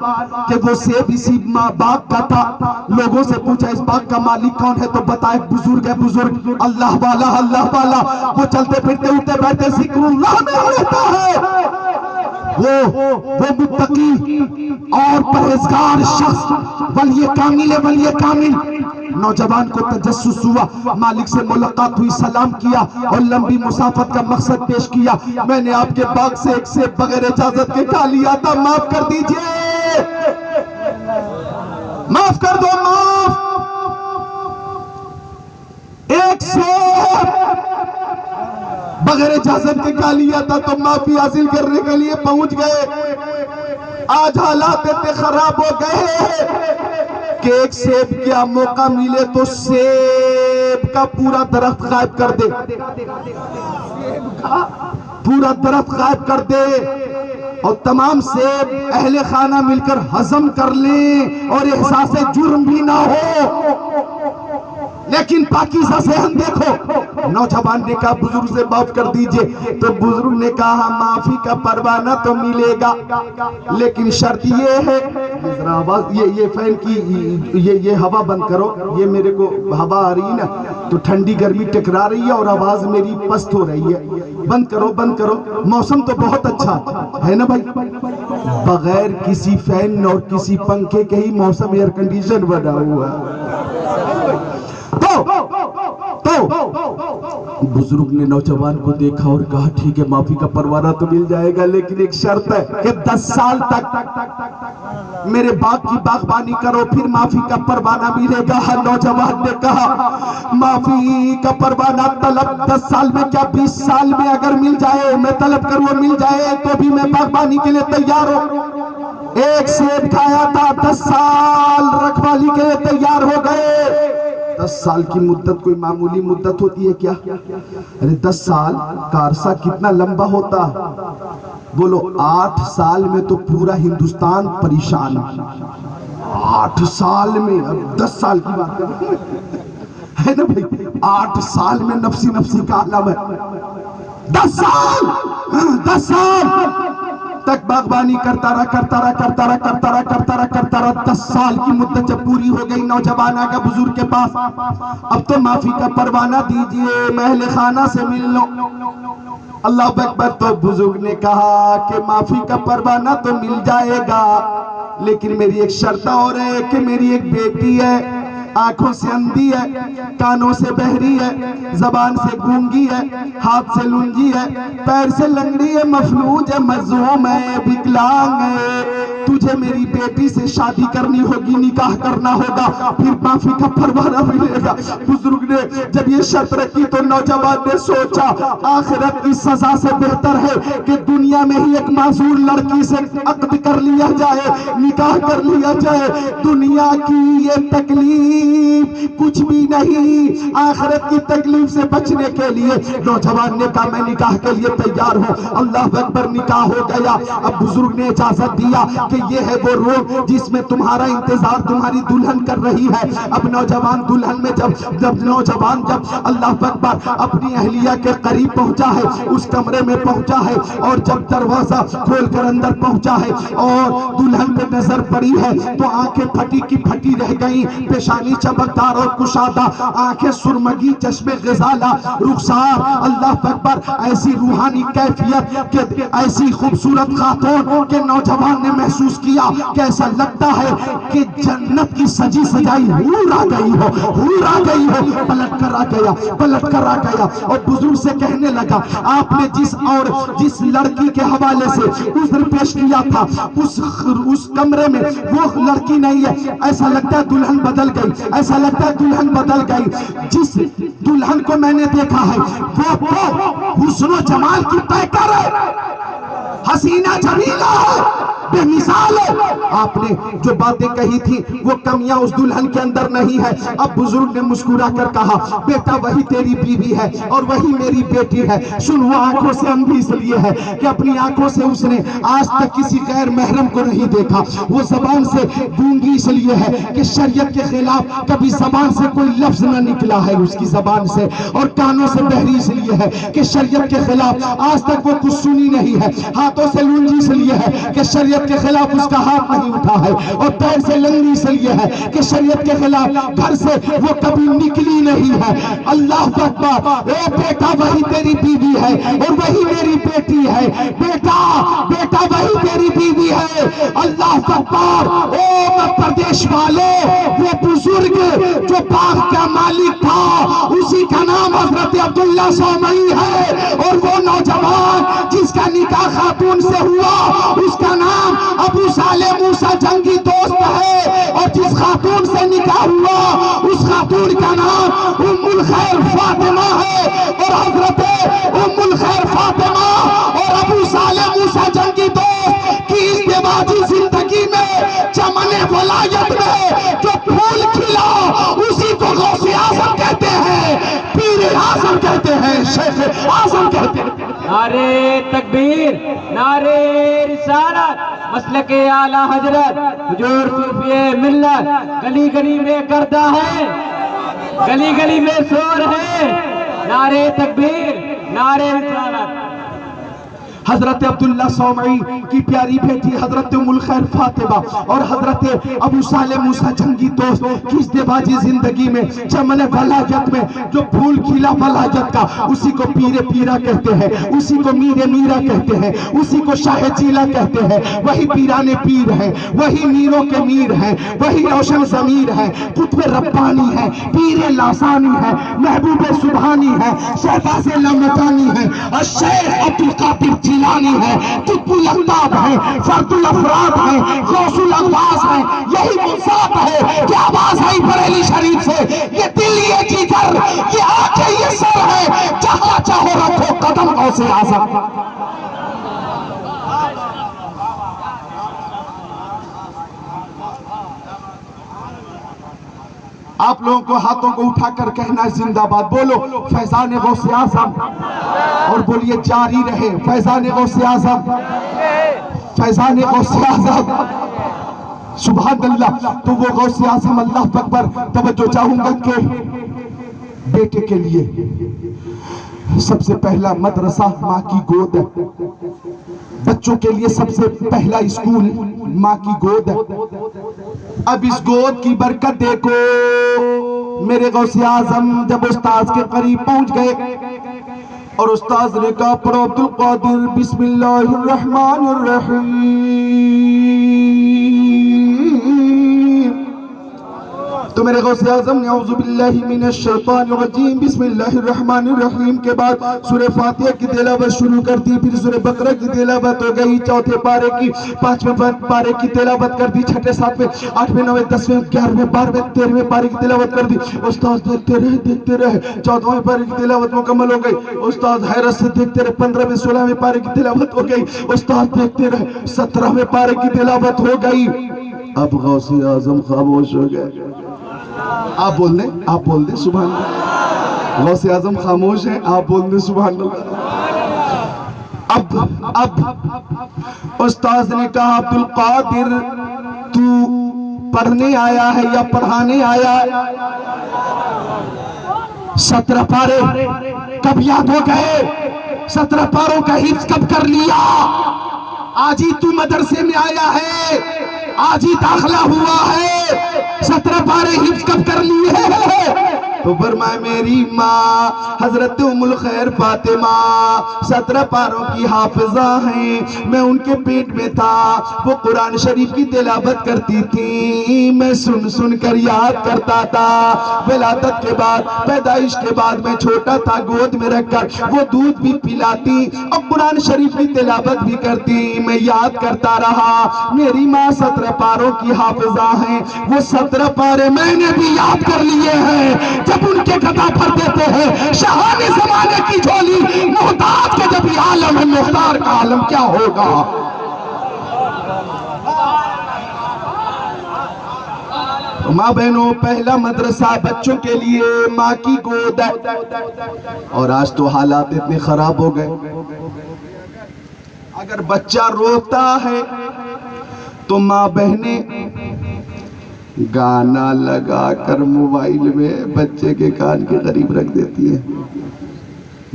कि वो सेब इसी बाग का था। लोगों से पूछा इस बाग का मालिक कौन है तो बताए बुजुर्ग है, बुजुर्ग अल्लाह वाला अल्लाह वाला। वो चलते फिरते उठते बैठते जिक्रुल्लाह में रहता है। वो मुत्तकी और परहेजगार शख्स वलिये कामिल है, वलिये कामिल। नौजवान को तजस्सुस हुआ, मालिक से मुलाकात हुई, सलाम किया और लंबी मुसाफत का मकसद पेश किया। मैंने आपके बाग से एक सेब बगैर इजाजत के खा लिया था, माफ कर दीजिए, माफ कर दो, माफ। एक सेब बगैर इजाजत के खा लिया था तो माफी हासिल करने के लिए पहुंच गए। आज हालात इतने खराब हो गए कि एक सेब का मौका मिले तो सेब का पूरा दरख्त गायब कर दे, पूरा दरख्त गायब कर दे और तमाम सेब अहले खाना मिलकर हजम कर ले और एहसास जुर्म भी ना हो। लेकिन पाकीज़ा सेहन देखो। नौजवान ने कहा बुजुर्ग से माफ कर दीजिए तो बुजुर्ग ने कहा माफी का परवाना तो मिलेगा लेकिन शर्त ये है, ये फैन की ये हवा बंद करो, ये मेरे को हवा आ रही है ना तो ठंडी गर्मी टकरा रही है और आवाज मेरी पस्त हो रही है। बंद करो बंद करो। मौसम तो बहुत अच्छा है ना भाई, बगैर किसी फैन और किसी पंखे के ही मौसम एयर कंडीशन बना हुआ है। तो बुजुर्ग ने नौजवान को देखा और कहा ठीक है माफी का परवाना तो मिल जाएगा लेकिन एक शर्त है कि 10 साल तक मेरे बाग की बागबानी करो फिर माफी का परवाना मिलेगा। नौजवान ने कहा माफी का परवाना तलब 10 साल में क्या 20 साल में अगर मिल जाए, मैं तलब करूँ मिल जाए तो भी मैं बागबानी के लिए तैयार हूँ। एक सेब खाया था, 10 साल रखवाली के लिए तैयार हो गए। 10 साल की मुद्दत कोई मामूली मुद्दत होती है क्या? अरे 10 साल का अरसा कितना लंबा होता। बोलो 8 साल में तो पूरा हिंदुस्तान परेशान। 8 साल में, अब 10 साल की बात है ना भाई, 8 साल में नफसी नफसी का आलम है। 10 साल तक बागबानी करता रहा 10 साल की मुद्दत जब पूरी हो गई नौजवान आ गया बुजुर्ग के पास। अब तो माफी का परवाना दीजिए, मैं अहले खाना से मिल लो। अल्लाह अकबर। तो बुजुर्ग ने कहा कि माफी का परवाना तो मिल जाएगा लेकिन मेरी एक शर्त और है कि मेरी एक बेटी है, आंखों से अंधी है, कानों से बहरी है, जबान से गूंगी है, हाथ से लुंगी है, पैर से लंगड़ी है, मफलूज है, मजलूम है, विकलांग है। तुझे मेरी बेटी से शादी करनी होगी, निकाह करना होगा, फिर माफी का परवाना मिलेगा। बुजुर्ग ने जब ये शर्त रखी तो नौजवान ने सोचा आखिरत की सजा से बेहतर है कि दुनिया में ही एक मासूर लड़की से अक्द कर लिया जाए, निकाह कर लिया जाए। दुनिया की ये तकलीफ तकलीफ कुछ भी नहीं। आखिरत की तकलीफ से बचने के लिए नौजवान ने कहा मैं निकाह के लिए तैयार हूँ। अल्लाह अकबर, निकाह हो गया। अब बुजुर्ग ने इजाजत दिया कि ये है वो रूम जिसमें तुम्हारा इंतजार तुम्हारी दुल्हन कर रही है। अब नौजवान दुल्हन में जब नौजवान अल्लाह अकबर अपनी अहलिया के करीब पहुंचा है, उस कमरे में पहुंचा है, और जब दरवाजा खोलकर अंदर पहुंचा है और दुल्हन पे नजर पड़ी है तो आंखें फटी की फटी रह गई, पेशानी चमकदार और कुशादा, आंखें सुरमगी, चश्मे ग़ज़ाला, रुखसार, अल्लाह अकबर, ऐसी रूहानी कैफियत के ऐसी खूबसूरत खातून के नौजवान ने महसूस किया कि ऐसा लगता है कि जन्नत की सजी सजाई हूर आ गई हो, हूर आ गई हो। पलट कर आ गया, पलट कर आ गया और बुजुर्ग से कहने लगा आपने जिस लड़की के हवाले से उज़्र पेश किया था उस कमरे में वो लड़की नहीं है। ऐसा लगता है दुल्हन बदल गई, ऐसा लगता है दुल्हन बदल गई। जिस दुल्हन को मैंने देखा है वो हुस्न जमाल की पैकर है, हसीना जमीला है, बेमिसाल है। आपने जो बातें कही थी वो कमियां उस दुल्हन के अंदर नहीं है। अब बुजुर्ग ने मुस्कुरा कर कहा बेटा वही तेरी बीवी है और वही मेरी बेटी है। सुन, वो आंखों से अंधी इसलिए है कि अपनी आंखों से उसने आज तक किसी गैर महरम को नहीं देखा। वो जबान से गूंगी इसलिए है कि शरीयत के खिलाफ कभी जबान से कोई लफ्ज न निकला है उसकी जबान से, और कानों से बहरी इसलिए है कि शरीयत के खिलाफ आज तक वो कुछ सुनी नहीं है। हाथों से लूंजी इसलिए है कि शरीयत के खिलाफ उसका हाथ नहीं उठा है, और पैर से लंगड़ी इसलिए है कि शरीयत के खिलाफ घर से वो कभी निकली नहीं है। अल्लाह अकबर, ए बेटा वही तेरी बीवी है और वही मेरी बेटी है। बेटा बेटा वही तेरी बीवी है। अल्लाह अकबर। ओ प्रदेश वाले, वो बुजुर्ग जो बाग का मालिक था उसी का नाम हजरत अब्दुल्ला सौमई है, और वो नौजवान जिसका निकाह खातून से हुआ उसका नाम अबू साले मूसा जंगी दोस्त है, और जिस खातून से निकाह हुआ उस खातून का नाम उम्मुल खैर फातिमा है। और हजरत उम्मुल खैर फातिमा और अबू साले मूसा जंगी दोस्त की इज़्दिवाजी जिंदगी में चमने वलायत में जो फूल खिला उसी को गौसे आज़म कहते हैं, पीर आज़म कहते हैं, शेख आज़म कहते हैं। नारे तकबीर, नारे रिसालत, मसलके आला हजरत हुजूर सूफिए मिल्लत गली गली में करता है, गली गली में शोर है। नारे तकबीर, नारे रिसालत। हजरत अब्दुल्ला सौमई की प्यारी बेटी हजरत उम्मुल खैर फातिमा और हजरत अबू साले मूसा जंगी दोस्त की इज़्दिवाजी जिंदगी में चमन वलायत में जो फूल खिला वलायत का, उसी को पीरे पीरा कहते हैं, उसी को मीरे मीरा कहते हैं, उसी को शाह जीला कहते हैं। वही पीराने पीर हैं, वही मीरों के मीर हैं, वही रोशन ज़मीर हैं, कुतुब रब्बानी है, पीरे लासानी है, महबूब सुबहानी है, शहबाज़ लमकानी है, और शेख अब्दुल कादिर जिलानी है, कुतुबुल अक़ताब है, फर्दुल अफराद है, गौसुल अग़वास है। यही वो ज़ात है कि आवाज़ आई बरेली शरीफ से, ये दिल, ये जिगर, ये आंखें, ये सर है, जहाँ चाहो रखो कदम गौसे आज़म। आप लोगों को हाथों को उठाकर कहना है जिंदाबाद। बोलो फैज़ान गौसे आज़म, और बोलिए जारी रहे फैज़ान गौसे आज़म, फैज़ान गौसे आज़म। सुभान अल्लाह। तो वो गौसे आज़म, अल्लाह अकबर। तवज्जो चाहूंगा कि बेटे के लिए सबसे पहला मदरसा माँ की गोद है, बच्चों के लिए सबसे पहला स्कूल माँ की गोद है। अब इस गोद की बरकत देखो। मेरे गौसे आज़म जब उस्ताद के करीब पहुंच गए और उस्ताद ने कहा पढ़ो अब्दुल कादिर बिस्मिल्लाहिर रहमानिर रहीम, तो मेरे गौसे आज़म ने औज़ु बिल्लाहि मिनश शैतानिर रजीम बिस्मिल्लाहिर रहमानिर रहीम के बाद सूरह फातिहा की तिलावत शुरू कर दी। फिर सूरह बकरा की तिलावत हो गई, चौथे पारे की, पांचवें पारे की तिलावत कर दी, छठे सातवें आठवें नौवें 10वें 11वें 12वें 13वें पारे की तिलावत कर दी। उस्ताद देखते रहे 14वें पारे की तिलावत मुकम्मल हो गई। उस्ताद हैरत से देखते रहे 15वें 16वें पारे की तिलावत हो गई। उस्ताद देखते रहे 17वें पारे की तिलावत हो गई। अब गौसे आज़म खामोश हो गए। आप बोल दें सुभान अल्लाह। गौसे आजम खामोश है, आप बोल दें सुभान अल्लाह। अब उस्ताद ने कहा अब्दुल कादिर तू पढ़ने आया है या पढ़ाने आया है? 17 पारे कब याद हो गए? 17 पारों का हिफ्ज कब कर लिया? आज ही तू मदरसे में आया है, आज ही दाखिला हुआ है, 17 पारे हिफ्ज कब कर लिए है? तो फरमाए मेरी माँ हजरत उम्मुल खैर फातिमा 17 पारों की हाफिजा हैं। मैं उनके पेट में था, वो कुरान शरीफ की तिलावत करती थी, मैं सुन सुन कर याद करता था। विलादत के बाद, पैदाइश के बाद मैं छोटा था, गोद में रखकर वो दूध भी पिलाती और कुरान शरीफ की तिलावत भी करती, मैं याद करता रहा। मेरी माँ 17 पारों की हाफिजा हैं, वो 17 पारे मैंने भी याद कर लिए हैं। जब उनके गदा भर देते हैं शहाने जमाने की झोली, मोहताज का जब ये आलम है, मुख्तार का आलम क्या होगा? माँ बहनों, पहला मदरसा बच्चों के लिए माँ की गोद है। और आज तो हालात इतने खराब हो गए, अगर बच्चा रोता है तो माँ बहनें गाना लगाकर मोबाइल में बच्चे के कान के करीब रख देती है।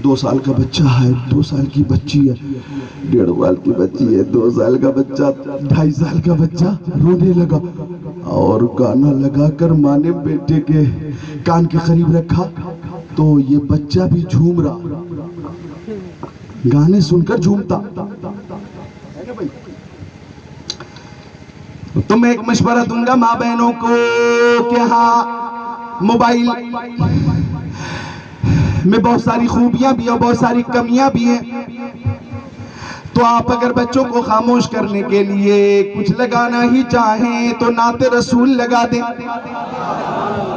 2 साल का बच्चा है, 2 साल की बच्ची है, 1.5 साल की बच्ची है, 2 साल का बच्चा, 2.5 साल का बच्चा रोने लगा और गाना लगाकर माँ ने बेटे के कान के करीब रखा तो ये बच्चा भी झूम रहा, गाने सुनकर झूमता है ना भाई। तो मैं एक मशवरा दूंगा माँ बहनों को कि हाँ, मोबाइल में बहुत सारी खूबियां भी और बहुत सारी कमियां भी हैं। तो आप अगर बच्चों को खामोश करने के लिए कुछ लगाना ही चाहें तो नाते रसूल लगा दें,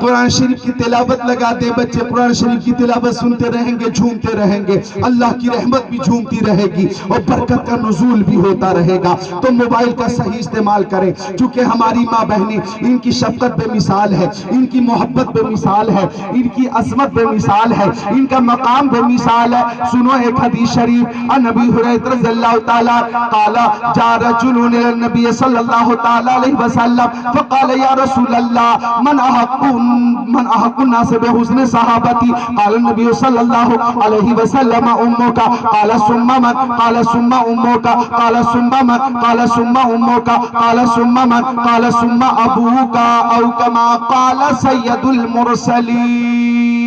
कुरान शरीफ की तिलावत लगा दे। बच्चे कुरान शरीफ की तिलावत सुनते रहेंगे, झूमते रहेंगे, अल्लाह की रहमत भी झूमती रहेगी और बरकत का नुज़ूल भी होता रहेगा। तो मोबाइल का सही इस्तेमाल करें, क्योंकि हमारी माँ बहनें इनकी शफ़क़त बेमिसाल है, इनकी मोहब्बत बेमिसाल है, इनकी अज़मत बेमिसाल है, इनका मकाम बेमिसाल है। सुनो एक हदीस शरीफ, नबी हुरैरा रज़ियल्लाहु ताला क़ाला जा रजुलुन इला नबी सल्लल्लाहु ताला अलैहि वसल्लम फ़क़ाल या रसूलल्लाह मन अहक़्क़ुन नास बिहुस्नि सहाबती क़ाल नबी सल्लल्लाहु अलैहि वसल्लम उम्मुका क़ाल सुम्मा मन क़ाल सुम्मा उम्मुका क़ाल सुम्मा मन क़ाल सुम्मा उम्मुका क़ाल सुम्मा मन क़ाल सुम्मा अबूका औ कमा क़ाल सय्यदुल मुरसलीन।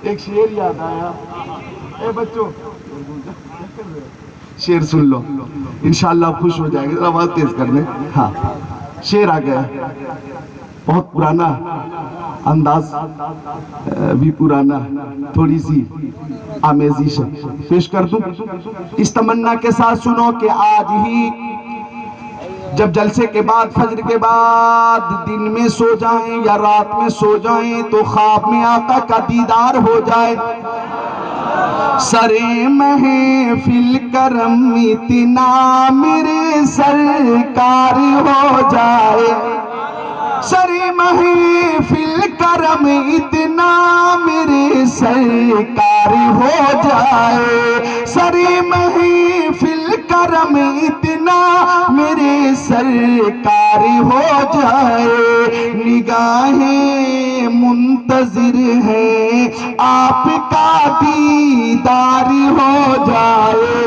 एक शेर याद आया, ए बच्चों शेर सुन लो, इंशाअल्लाह खुश हो जाएंगे। आवाज तेज कर दें। हाँ, शेर आ गया, बहुत पुराना अंदाज भी पुराना, थोड़ी सी आमेजिश है, पेश कर दूं इस तमन्ना के साथ। सुनो कि आज ही जब जलसे के बाद, फजर के बाद दिन में सो जाएं या रात में सो जाएं तो ख्वाब में आका का दीदार हो जाए। सरे महफिल करम इतना मेरे सरकार हो जाए, सरे महफिल करम इतना मेरे सरकार हो जाए, सरे महफिल करम इतना मेरे सरकार हो जाए। निगाहें मुंतजिर है आपका दीदार हो जाए।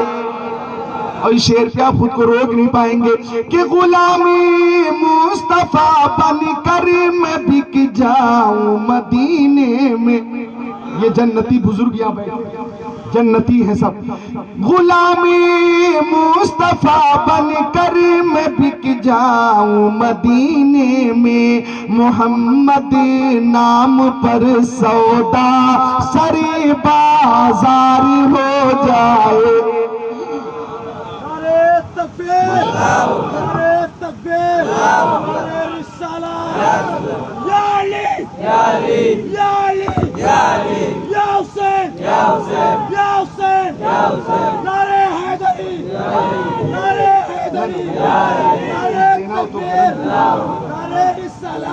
और इस शेर पे आप खुद को रोक नहीं पाएंगे कि गुलामी मुस्तफा बनकर मैं बिक जाऊं मदीने में। ये जन्नती बुजुर्ग यहाँ बैठे, जन्नती है सब। गुलामी मुस्तफा बनकर मैं बिक जाऊं मदीने में, मोहम्मद नाम पर सौदा सरे बाजार हो जाए। नारे हैदरी, नारे हैदरी, नारे तकबीर, नारे रिसालत।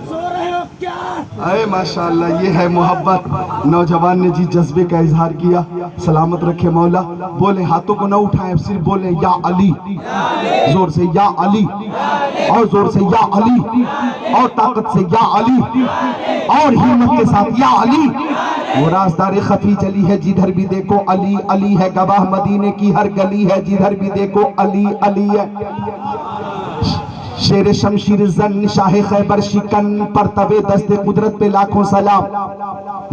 सो रहे हो क्या? अरे माशाअल्लाह, ये है मोहब्बत। नौजवान ने जी जज्बे का इजहार किया। सलामत रखे मौला। बोले हाथों को ना उठाएं, सिर्फ बोले या अली, जोर से या अली, और जोर से या अली, और ताकत से या अली, और हिम्मत के साथ या अली। वो राजदार खफी चली है, जिधर भी देखो अली अली है। गवाह मदीने की हर गली है, जिधर भी देखो अली अली है। शेर शमशीर जन शाह खैबर शिकन पर तवे दस्ते कुदरत पे लाखों सलाम।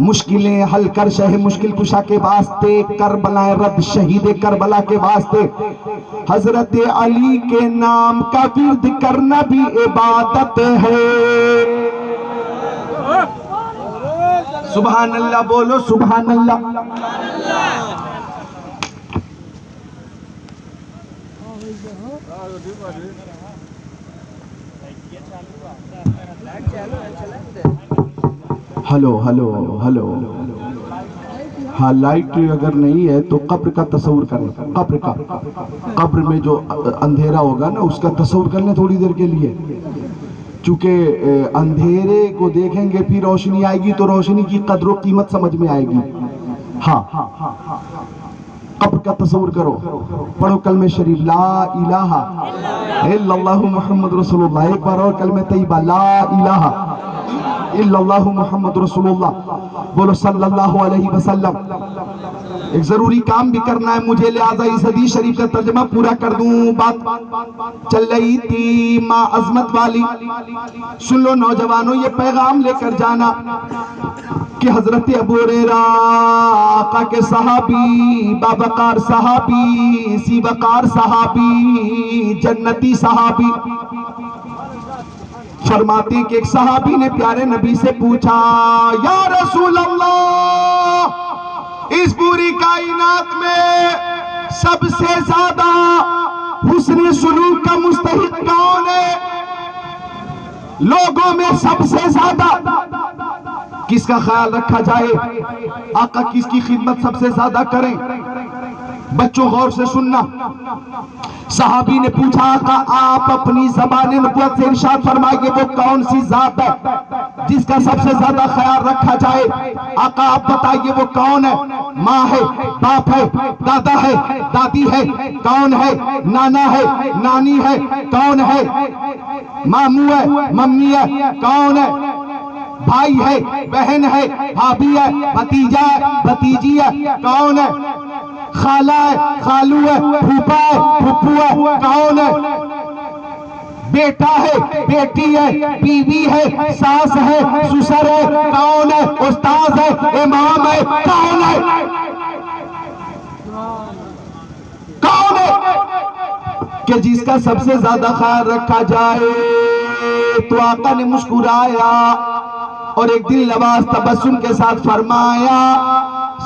मुश्किलें हल कर शह मुश्किल कुशा के वास्ते, करबला रद शहीद करबला के वास्ते। हजरत अली के नाम का विर्द करना भी इबादत है। सुभान अल्लाह बोलो, सुभान अल्लाह। Hello hello hello. हाँ, लाइट अगर नहीं है तो कब्र का तस्वुर करें। कब्र में जो अंधेरा होगा ना, उसका तस्वुर कर लें थोड़ी देर के लिए। चूंकि अंधेरे को देखेंगे फिर रोशनी आएगी, तो रोशनी की कद्र और कीमत समझ में आएगी। हाँ, कब्र का तस्वुर करो। पढ़ो कलमे शरीफ ला इलाहा इल्लल्लाहु मुहम्मद रसूलुल्लाह। एक बार और कलमे तैयबा ला इलाहा इल्लल्लाहु मुहम्मद रसूलुल्लाह। बोलो सल्लल्लाहु अलैहि वसल्लम। एक जरूरी काम भी करना है मुझे, लिहाजा इस हदीस शरीफ का तर्जुमा पूरा कर दूं। बात चल रही थी माँ अजमत वाली। सुन लो नौजवानों, ये पैगाम लेकर जाना कि हजरत अबू हुरैरा आका के सहाबी, बाबकार सहाबी, सीबकार सहाबी, जन्नती सहाबी फरमाते कि एक सहाबी ने प्यारे नबी से पूछा, या रसूल अल्लाह, इस पूरी कायनात में सबसे ज्यादा हुस्न सुलूक का मुस्तहिक कौन है? लोगों में सबसे ज्यादा किसका ख्याल रखा जाए? आका किसकी खिदमत सबसे ज्यादा करें? बच्चों गौर से सुनना। सहाबी ने पूछा, आका आप अपनी ज़बान नबुव्वत से इरशाद फरमाइए वो कौन सी जात है जिसका सबसे ज्यादा ख्याल रखा जाए? आका आप बताइए वो कौन है? माँ है, बाप है, दादा है, दादी है, कौन है? नाना है, नानी है, कौन है? मामू है, मम्मी है, कौन है? भाई है, बहन है, भाभी है, भतीजा है, भतीजी है, कौन है? खाला है, खालू है, फूफा है, फुप्पू है, कौन है? बेटा है, बेटी है, बीवी है, सास है, ससुर है, कौन है? उस्ताद है, इमाम है, कौन है? कौन है कि जिसका सबसे ज्यादा ख्याल रखा जाए? तो आका ने मुस्कुराया और एक दिल नवाज तबस्सुम के साथ फरमाया,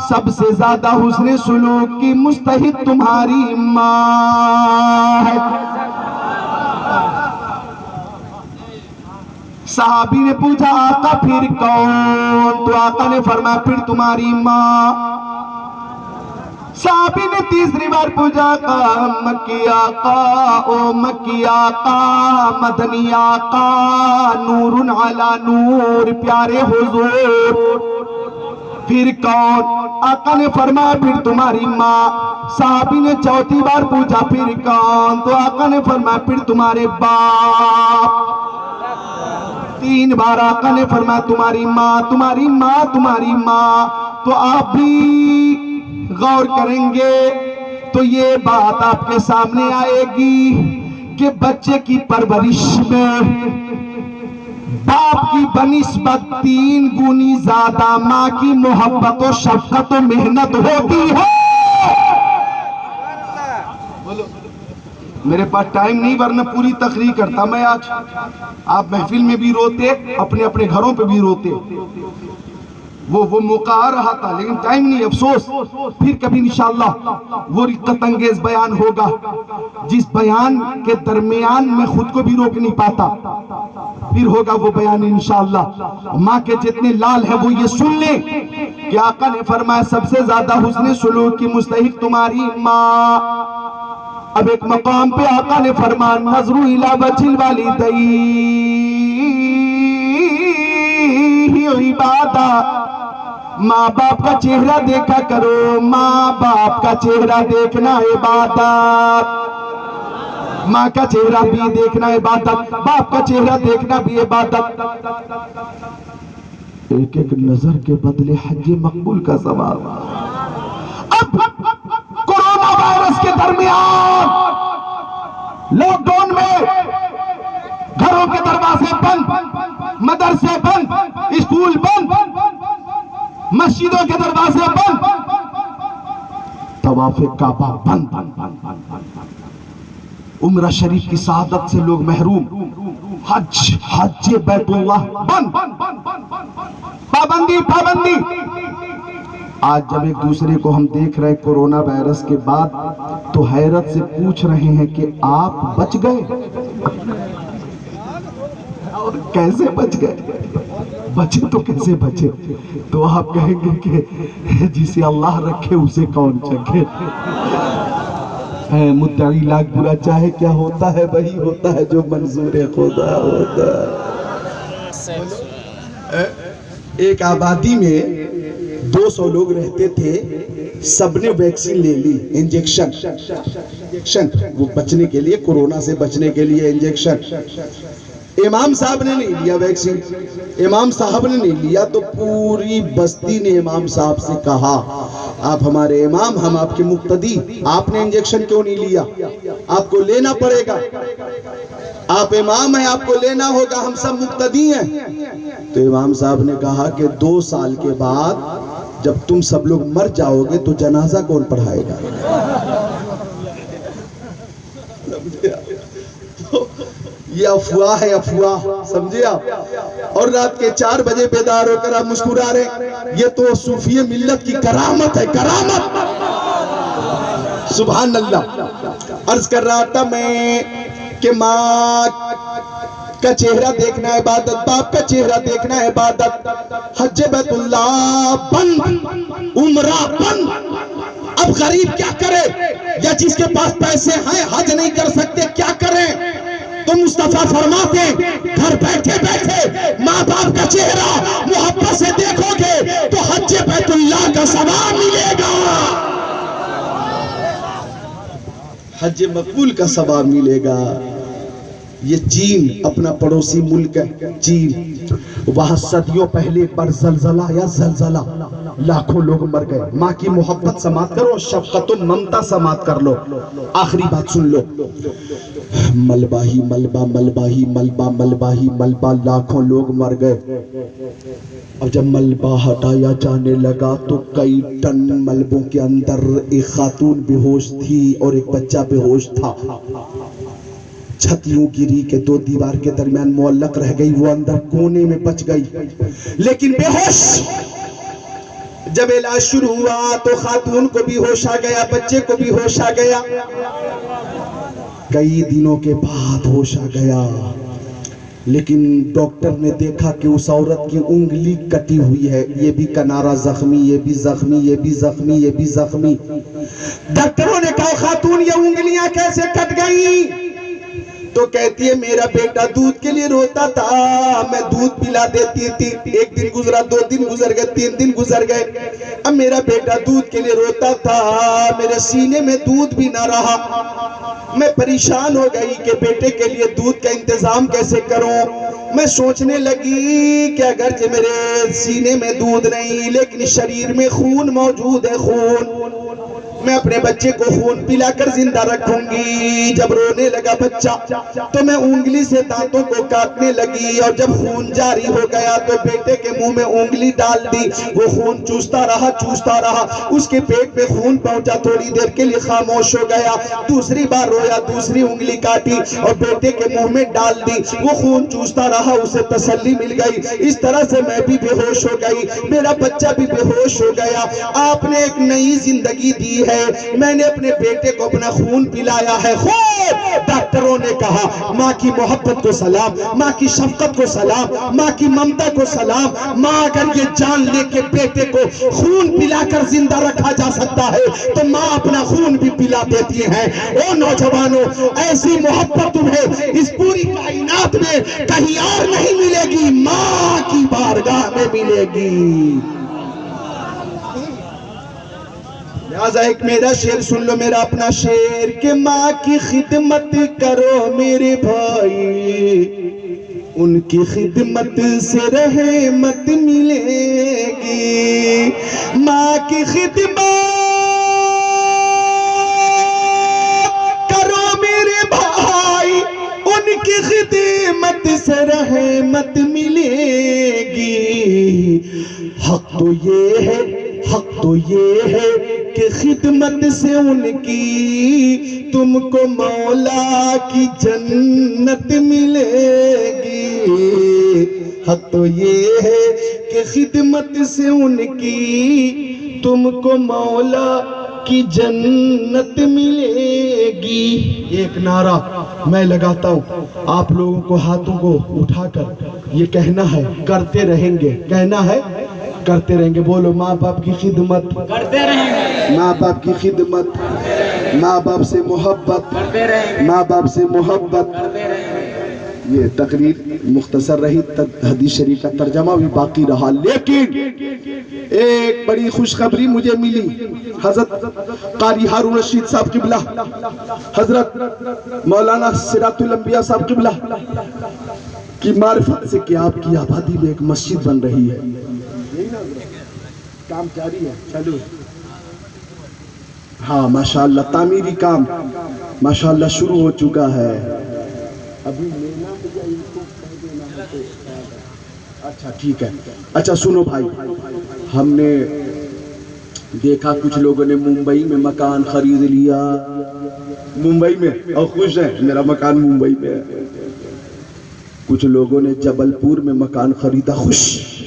सबसे ज्यादा हुस्न सुलूक की मुस्तहिक तुम्हारी माँ है। सहाबी ने पूछा, आका फिर कौन? तो आका ने फरमाया, फिर तुम्हारी माँ। सहाबी ने तीसरी बार पूछा, मक्की आका, ओ मक्की आका, मदनी आका, नूरुन अला नूर, प्यारे हुजूर, फिर कौन? आका ने फरमाया, फिर तुम्हारी माँ। सहाबी ने चौथी बार पूछा, फिर कौन? तो आका ने फरमाया, फिर तुम्हारे बाप। तीन बार आका ने फरमाया, तुम्हारी माँ, तुम्हारी माँ, तुम्हारी माँ। तो आप भी गौर करेंगे तो ये बात आपके सामने आएगी कि बच्चे की परवरिश में बाप की बनिस्बत 3 गुनी ज्यादा माँ की मोहब्बत और शफकत और मेहनत होती है। मेरे पास टाइम नहीं, वरना पूरी तकरीर करता मैं आज। आप महफिल में भी रोते, अपने अपने घरों पे भी रोते। वो मौका आ रहा था, लेकिन टाइम नहीं, अफसोस। फिर कभी इंशाअल्लाह वो रिक्कत अंगेज बयान होगा, जिस बयान के दरमियान में खुद को भी रोक नहीं पाता, फिर होगा वो बयान इंशाअल्लाह। माँ के जितने लाल है वो ये सुन ले कि आका ने फरमाया सबसे ज्यादा हुस्न सुलूक की मुस्तहिक तुम्हारी माँ। अब एक मकाम पे आका ने फरमाया नजरू इला वजिल वालिदैन इबादत, माँ बाप का चेहरा देखा करो, माँ बाप का चेहरा देखना इबादत, माँ का चेहरा भी देखना इबादत, बाप का चेहरा देखना भी इबादत। एक एक नजर के बदले हज मकबूल का सवाब। अब कोरोना वायरस के दरमियान लॉकडाउन में घरों के दरवाजे बंद, मदरसे बंद, स्कूल बंद, मस्जिदों के दरवाजे बंद, तवाफ़े काबा बंद, उम्रा शरीफ की सआदत से लोग महरूम, हज बैतुल्लाह बंद, पाबंदी। आज जब एक दूसरे को हम देख रहे कोरोना वायरस के बाद तो हैरत से पूछ रहे हैं कि आप बच गए, और कैसे बच गए, बचे तो कैसे बचे? तो आप कहेंगे कि जिसे अल्लाह रखे उसे कौन चखे। मुद्दाई लाख बुरा चाहे, क्या होता है वही होता है जो मंजूर खुदा होता है। एक आबादी में 200 लोग रहते थे, सबने वैक्सीन ले ली, इंजेक्शन, वो बचने के लिए, कोरोना से बचने के लिए इंजेक्शन। इमाम साहब ने नहीं लिया वैक्सीन, इमाम साहब ने नहीं लिया तो पूरी बस्ती ने इमाम साहब से कहा आप हमारे इमाम, हम आपके मुक्तदी, आपने इंजेक्शन क्यों नहीं लिया? आपको लेना पड़ेगा, आप इमाम हैं, आपको लेना होगा, हम सब मुक्तदी हैं। तो इमाम साहब ने कहा कि 2 साल के बाद जब तुम सब लोग मर जाओगे तो जनाजा कौन पढ़ाएगा? ये अफवाह है, अफवाह, समझे आप? और रात के 4 बजे बेदार होकर आप मुस्कुरा रहे, ये तो सूफी मिल्लत की करामत है, करामत। सुभान अल्लाह। अर्ज कर रहा था मैं कि माँ का चेहरा देखना है इबादत, बाप का चेहरा देखना है इबादत, हज बैतुल्लाह बंद, उम्रा बंद। अब गरीब क्या करे, या जिसके पास पैसे हैं हज नहीं कर सकते, क्या करें? तो मुस्तफा फरमाते घर बैठे बैठे माँ बाप का चेहरा मोहब्बत से देखोगे तो हज बैतुल्लाह का सवाब मिलेगा, हज मकबूल का सवाब मिलेगा। ये चीन अपना पड़ोसी मुल्क है, चीन, वहां सदियों पहले एक बार जलजला या जलजला, लाखों लोग मर गए। माँ की मोहब्बत समात करो, शफकत ममता समात कर लो। आखिरी बात सुन लो, मलबा ही मलबा, मलबा ही मलबा, मलबा ही मलबा, लाखों लोग मर गए। और जब मलबा हटाया जाने लगा तो कई टन मलबों के अंदर एक खातून बेहोश थी और एक बच्चा बेहोश था। छत यूं गिरी के 2 दीवार के दरमियान मुअल्लक रह गई, वो अंदर कोने में बच गई, लेकिन बेहोश। जब इलाज शुरू हुआ तो खातून को भी होश आ गया, बच्चे को भी होश आ गया। कई दिनों के बाद होश आ गया, लेकिन डॉक्टर ने देखा कि उस औरत की उंगली कटी हुई है, ये भी किनारा जख्मी, ये भी जख्मी, ये भी जख्मी, ये भी जख्मी। डॉक्टरों ने कहा खातून ये उंगलियां कैसे कट गई? तो कहती है मेरा बेटा दूध के लिए रोता था, मैं दूध पिला देती थी, 1 दिन गुजरा, 2 दिन गुजर गए, 3 दिन गुजर गए। अब मेरा बेटा दूध के लिए रोता था, मेरे सीने में दूध भी ना रहा, मैं परेशान हो गई कि बेटे के लिए दूध का इंतजाम कैसे करूं। मैं सोचने लगी कि अगर मेरे सीने में दूध नहीं लेकिन शरीर में खून मौजूद है, खून, मैं अपने बच्चे को खून पिलाकर जिंदा रखूंगी। जब रोने लगा बच्चा तो मैं उंगली से दांतों को काटने लगी और जब खून जारी हो गया तो बेटे के मुंह में उंगली डाल दी। वो खून चूसता रहा, उसके पेट पे खून पहुंचा, थोड़ी देर के लिए खामोश हो गया। दूसरी बार रोया, दूसरी उंगली काटी और बेटे के मुंह में डाल दी। वो खून चूसता रहा, उसे तसल्ली मिल गई। इस तरह से मैं भी बेहोश हो गई, मेरा बच्चा भी बेहोश हो गया। आपने एक नई जिंदगी दी है, मैंने अपने बेटे को अपना खून पिलाया है। खून, डॉक्टरों ने कहा माँ की मोहब्बत को सलाम, माँ की शफकत को सलाम, माँ की ममता को सलाम। माँ अगर ये जान ले के बेटे को खून पिलाकर जिंदा रखा जा सकता है तो माँ अपना खून भी पिला देती है। ओ नौजवानों, ऐसी मोहब्बत तुम्हें इस पूरी कायनात में कहीं और नहीं मिलेगी, माँ की बारगाह में मिलेगी। लिहाजा एक मेरा शेर सुन लो, मेरा अपना शेर कि माँ की खिदमत करो मेरे भाई, उनकी खिदमत से रहमत मिलेगी। माँ की खिदमत करो मेरे भाई, उनकी खिदमत से रहमत मिलेगी। हक तो ये है कि खिदमत से उनकी तुमको मौला की जन्नत मिलेगी। हक तो ये है कि खिदमत से उनकी तुमको मौला की जन्नत मिलेगी। एक नारा मैं लगाता हूँ, आप लोगों को हाथों को उठाकर ये कहना है, करते रहेंगे, कहना है करते रहेंगे। बोलो, माँ बाप की खिदमत करते रहेंगे, माँ बाप की खिदमत, माँ बाप से मोहब्बत, करते रहेंगे, माँ बाप से मोहब्बत। करते रहेंगे। ये तकरीर मुख्तसर रही, हदीस शरीफ का तर्जमा भी बाकी रहा। लेकिन एक बड़ी खुशखबरी मुझे मिली। हजरत कारी हारून रशीद साहब किबला, हजरत मौलाना सिरातुल अंबिया साहब किबला की मारिफत से कि आपकी आबादी में एक मस्जिद बन रही है। काम जारी है, चालू है। हाँ माशाअल्लाह, तामीरी काम माशाअल्लाह शुरू हो चुका है। अभी लेना है या इनको कह देना है तो? अच्छा ठीक है। अच्छा सुनो भाई, हमने देखा कुछ लोगों ने मुंबई में मकान खरीद लिया, मुंबई में, और खुश है, मेरा मकान मुंबई में है। कुछ लोगों ने जबलपुर में मकान खरीदा, खुश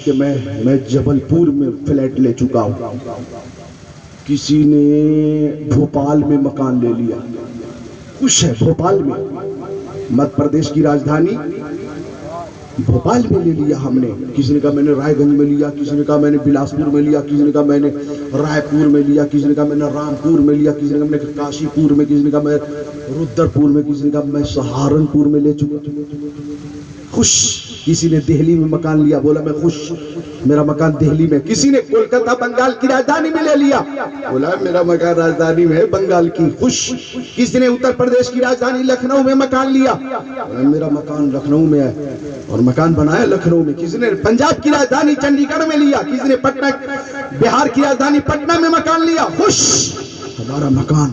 कि मैं जबलपुर में फ्लैट ले चुका हूँ। किसी ने भोपाल में मकान ले लिया, खुश है, भोपाल में, मध्य प्रदेश की राजधानी भोपाल में ले लिया हमने। किसी ने कहा मैंने रायगंज में लिया, किसी ने कहा मैंने बिलासपुर में लिया, किसी ने कहा मैंने रायपुर में लिया, किसी ने कहा मैंने रामपुर में लिया, किसी ने कहा मैंने काशीपुर में, किसी ने कहा मैं रुद्रपुर में, किसी ने कहा मैं सहारनपुर में ले चुका, खुश। किसी ने दिल्ली में मकान लिया, बोला मैं खुश, मेरा मकान दिल्ली में। किसी ने कोलकाता बंगाल की राजधानी में ले लिया, बोला मेरा मकान राजधानी में है बंगाल की, खुश। किसी ने उत्तर प्रदेश की राजधानी लखनऊ में मकान लिया, मेरा मकान लखनऊ में है और मकान बनाया लखनऊ में। किसी ने पंजाब की राजधानी चंडीगढ़ में लिया, किसी ने पटना, बिहार की राजधानी पटना में मकान लिया, खुश, हमारा मकान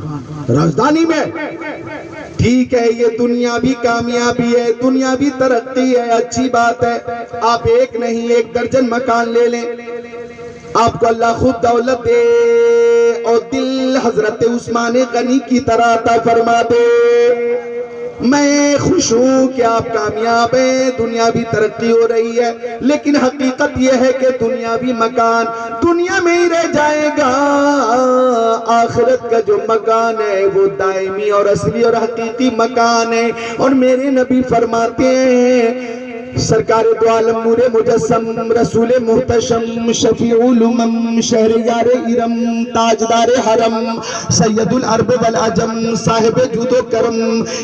राजधानी में। ठीक है, ये दुनियावी कामयाबी है, दुनियावी तरक्की है, अच्छी बात है। आप एक नहीं एक दर्जन मकान ले लें, आपको अल्लाह खुद दौलत दे और दिल हजरत उस्मान गनी की तरह अता फरमा दे। मैं खुश हूँ कि आप कामयाब हैं, दुनियावी तरक्की हो रही है, लेकिन हकीकत यह है कि दुनियावी मकान दुनिया में ही रह जाएगा। आखिरत का जो मकान है वो दायमी और असली और हकीकी मकान है। और मेरे नबी फरमाते हैं, सरकार दो आलम नूरे मुजस्सम रसूल मुहतशम शफीउल उमम शहरयार इरम ताजदार हरम सैयदुल अरब वल अजम साहिब जुदो करम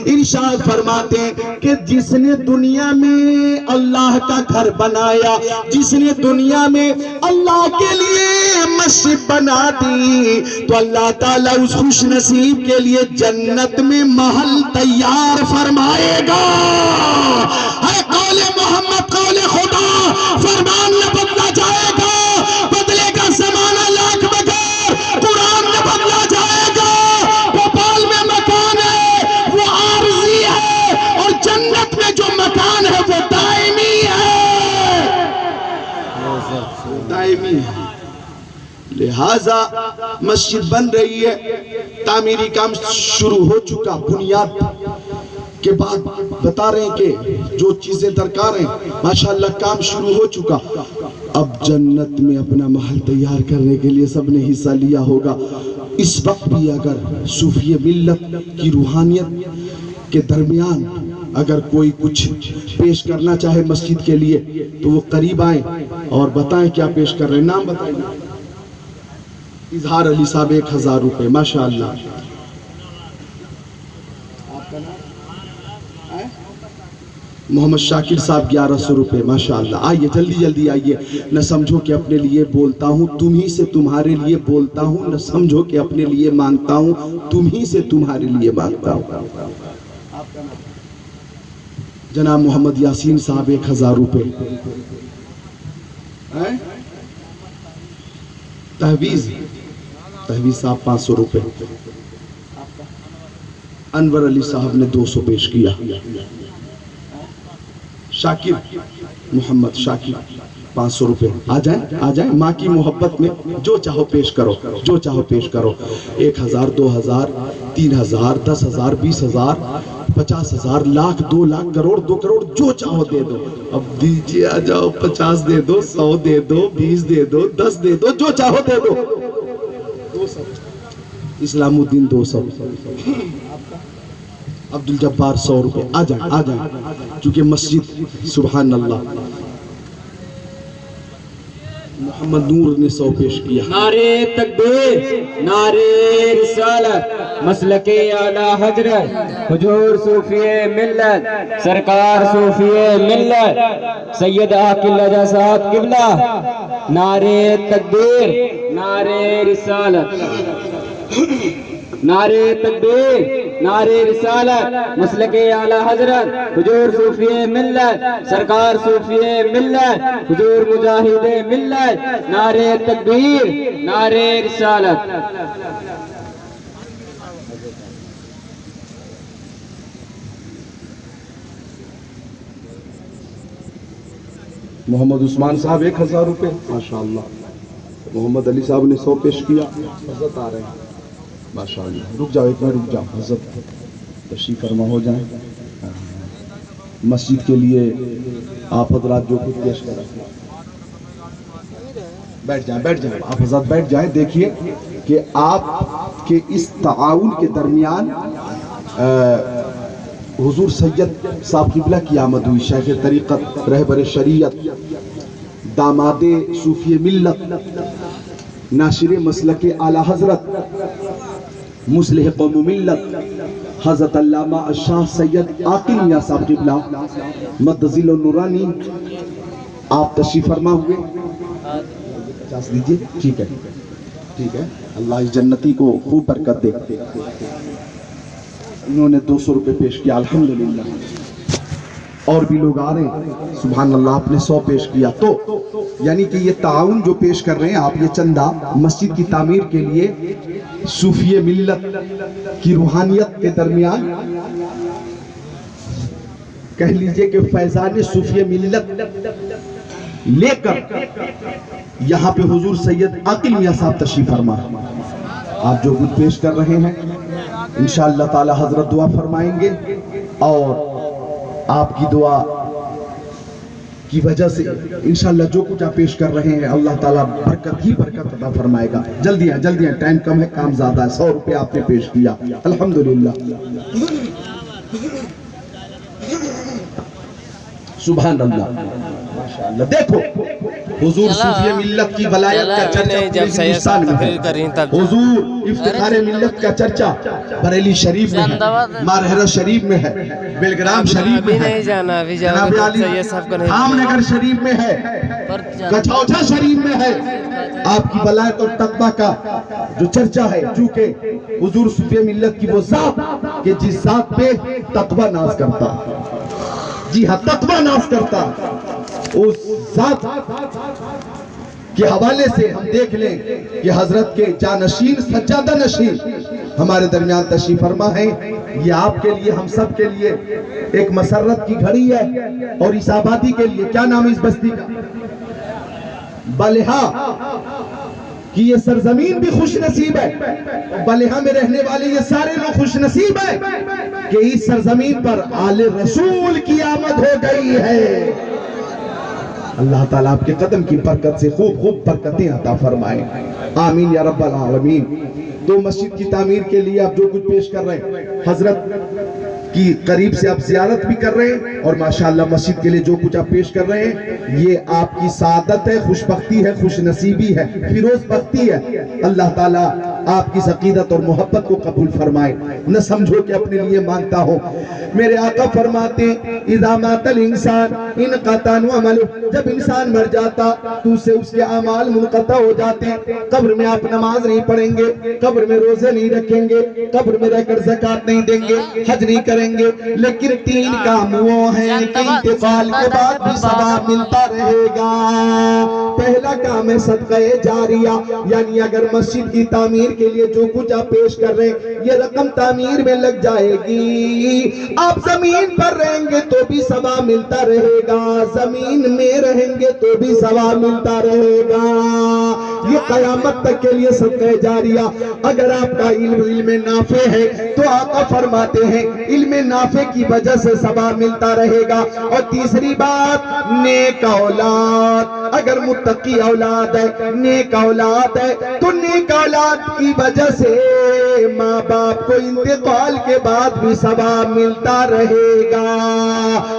इरशाद फरमाते हैं कि जिसने दुनिया में अल्लाह का घर बनाया, जिसने दुनिया में अल्लाह के लिए मस्जिद बना दी, तो अल्लाह ताला उस खुश नसीब के लिए जन्नत में महल तैयार फरमाएगा। है कौले मोहम्मद, कौले खुदा, फरमान न बदला जाएगा, बदलेगा ज़माना लाख बगैर, कुरान न बदला जाएगा। लिहाजा मस्जिद बन रही है, तामीरी काम शुरू हो चुका, बुनियाद के बाद बता रहे हैं कि जो चीजें दरकार हैं माशाल्लाह काम शुरू हो चुका। अब जन्नत में अपना महल तैयार करने के लिए सबने हिस्सा लिया होगा। इस वक्त भी अगर सूफी मिल्लत की रूहानियत के दरमियान अगर कोई कुछ पेश करना चाहे मस्जिद के लिए तो वो करीब आए और बताएं क्या पेश कर रहे हैं। नाम बताइए। इजहार अली साहब 1000 रुपये माशाअल्लाह। आपका नाम? मोहम्मद शाकिर साहब 1100 रुपये माशाअल्लाह। आइए जल्दी जल्दी आइए। न समझो कि अपने लिए बोलता हूँ, तुम ही से तुम्हारे लिए बोलता हूँ। न समझो कि अपने लिए मांगता हूँ, तुम ही से तुम्हारे लिए मांगता हूँ। जनाब मोहम्मद यासीन साहब 1000 रुपये। तहवीज साहब 500 रुपये। अनवर अली साहब ने 200 पेश किया। शाकिर मोहम्मद शाकिर 500 रुपये। आ जाए माँ की मोहब्बत में जो चाहो पेश करो, जो चाहो पेश करो। 1000, 2000, 3000, 10,000, 20,000, 50,000, लाख, 2 लाख, करोड़, 2 करोड़, जो चाहो दे दो। अब दीजिए, आ जाओ। 50 दे दो, 100 दे दो, 20 दे दो, 10 दे दो, जो चाहो दे दो। 200 इस्लामुद्दीन 200। अब्दुल जब्बार 100 रुपये। आ जाए चूंकि मस्जिद सुभान अल्लाह। मोहम्मद नूर ने 100 पेश किया। नारे तकबीर, नारे रिसालत, मसलके आला हजरत हुजूर सूफिए मिल्लत, सरकार सूफिए मिल्लत सैयद आकिल रजा साहब किबला। नारे तकबीर, नारे रिसालत, नारे तकबीर, नारे रिसालत, मसलके आला हजरत हुजूर सूफिए मिल्लत, सरकार सूफिए मिल्लत, हुजूर मुजाहिदे मिल्लत। नारे तकबीर, नारे रिसालत। मोहम्मद उस्मान साहब 1000 रुपये माशाअल्लाह। मोहम्मद अली साहब ने 100 पेश किया। हजरत आ रहे हैं माशाअल्लाह। रुक जाओ, एक मिनट रुक जाओ। हजरत तशरीफ फरमा हो जाए। मस्जिद के लिए आप हजरात जो कुछ पेश कर रहे हैं, बैठ जाए आप हजरत बैठ जाए। देखिए कि आपके इस ताउन के दरमियान हुजूर सैयद साहब किबला की आमद हुई। शेख तरीक़त, रहबर शरीयत, दामादे सूफी मिल्लत, नाशिर मसलके आला हजरत, मुस्लिह कौम मिल्लत हजरत अल्लामा शाह सैयद आकिल मियां साहब किबला मद्दजिल नूरानी आप तशरीफ फरमा हुए। 50 दीजिए। ठीक है। अल्लाह इस जन्नती को खूब बरकत दे। इन्होंने 200 रुपये पेश किया अल्हम्दुलिल्लाह। और भी लोग आ रहे हैं सुभान अल्लाह। आपने 100 पेश किया। तो यानी कि ये ताउन जो पेश कर रहे हैं आप, ये चंदा मस्जिद की तामीर के लिए सूफी मिल्लत की रूहानियत के दरमियान कह लीजिए कि फैजान सूफी मिल्लत लेकर यहाँ पे हुजूर सैयद आकिल मियां साहब तशरीफ फरमा। आप जो कुछ पेश कर रहे हैं इंशाअल्लाह ताला हजरत दुआ फरमाएंगे और आपकी दुआ की वजह से इंशाअल्लाह जो कुछ आप पेश कर रहे हैं अल्लाह ताला बरकत ही बरकत अता फरमाएगा। जल्दी आए, टाइम कम है, काम ज्यादा है। 100 रुपये आपने पेश किया अल्हम्दुलिल्लाह। सुभान अल्लाह माशाअल्लाह। देखो हुजूर सूफी मिल्लत की वलायत का चर्चा पूरे हिंदुस्तान में है। हुजूर इफ्तिखार मिल्लत का चर्चा बरेली शरीफ में है, मारहरा शरीफ में है, बेलग्राम शरीफ में है, जनाब आली आमनगर शरीफ में है, कचौझा शरीफ में है। आपकी वलायत और तकवा का जो चर्चा है, चूंकि हुजूर सूफी मिल्लत की वो जात कि जिस जात पे तकवा नाज करता, जी हाँ तकवा नाज करता, उस जात के हवाले से हम देख लें कि हजरत के जानशीन सज्जादा नशीन हमारे दरमियान तशरीफ फरमा है। ये आपके लिए, हम सब के लिए एक मसरत की घड़ी है। और इस आबादी के लिए, क्या नाम है इस बस्ती का? बलहा कि ये सरजमीन भी खुश नसीब है, बलिहा में रहने वाले ये सारे लोग खुश नसीब है कि इस सरजमीन पर आले रसूल की आमद हो गई है। अल्लाह ताला आपके कदम की बरकत से खूब खूब बरकतें अता फरमाए, आमीन या रब्बल आलमीन। दो मस्जिद की तामीर के लिए आप जो कुछ पेश कर रहे हैं, हजरत की करीब से आप जियारत भी कर रहे हैं और माशाअल्लाह मस्जिद के लिए जो कुछ आप पेश कर रहे हैं ये आपकी सादत है, खुशबख्ती है, खुश नसीबी है, फिरोज बख्ती है। अल्लाह ताला आपकी अकीदत और मोहब्बत को कबूल फरमाए, न समझो कि अपने लिए मांगता हो। मेरे आका फरमाते इज़ा मातल इंसान इनक़ता अमलु, जब इंसान मर जाता तो उसे उसके अमाल मुनक़ता हो जाते। कब्र में आप नमाज नहीं पढ़ेंगे, कब्र में रोजे नहीं रखेंगे, कब्र में रहकर ज़कात नहीं देंगे, हज नहीं करेंगे, लेकिन तीन काम वो हैं कि इंतकाल के बाद भी सवाब मिलता रहेगा। पहला काम है सदक़े जारिया, यानी अगर मस्जिद की तामीर के लिए जो कुछ आप पेश कर रहे हैं ये रकम तामीर में लग जाएगी। आप जमीन पर रहेंगे तो भी सवाब मिलता रहेगा, जमीन में रहेंगे तो भी सवाब मिलता रहेगा। ये कयामत तक के लिए सदक़े जारिया। अगर आपका इल्म नाफे है तो आका फरमाते हैं इल्म नाफे की वजह से सवाब मिलता रहेगा। और तीसरी बात, नेक औलाद। अगर मुत्तकी औलाद है, नेक औलाद है, तो नेक औलाद की वजह से माँ बाप को इंतकाल के बाद भी सवाब मिलता रहेगा।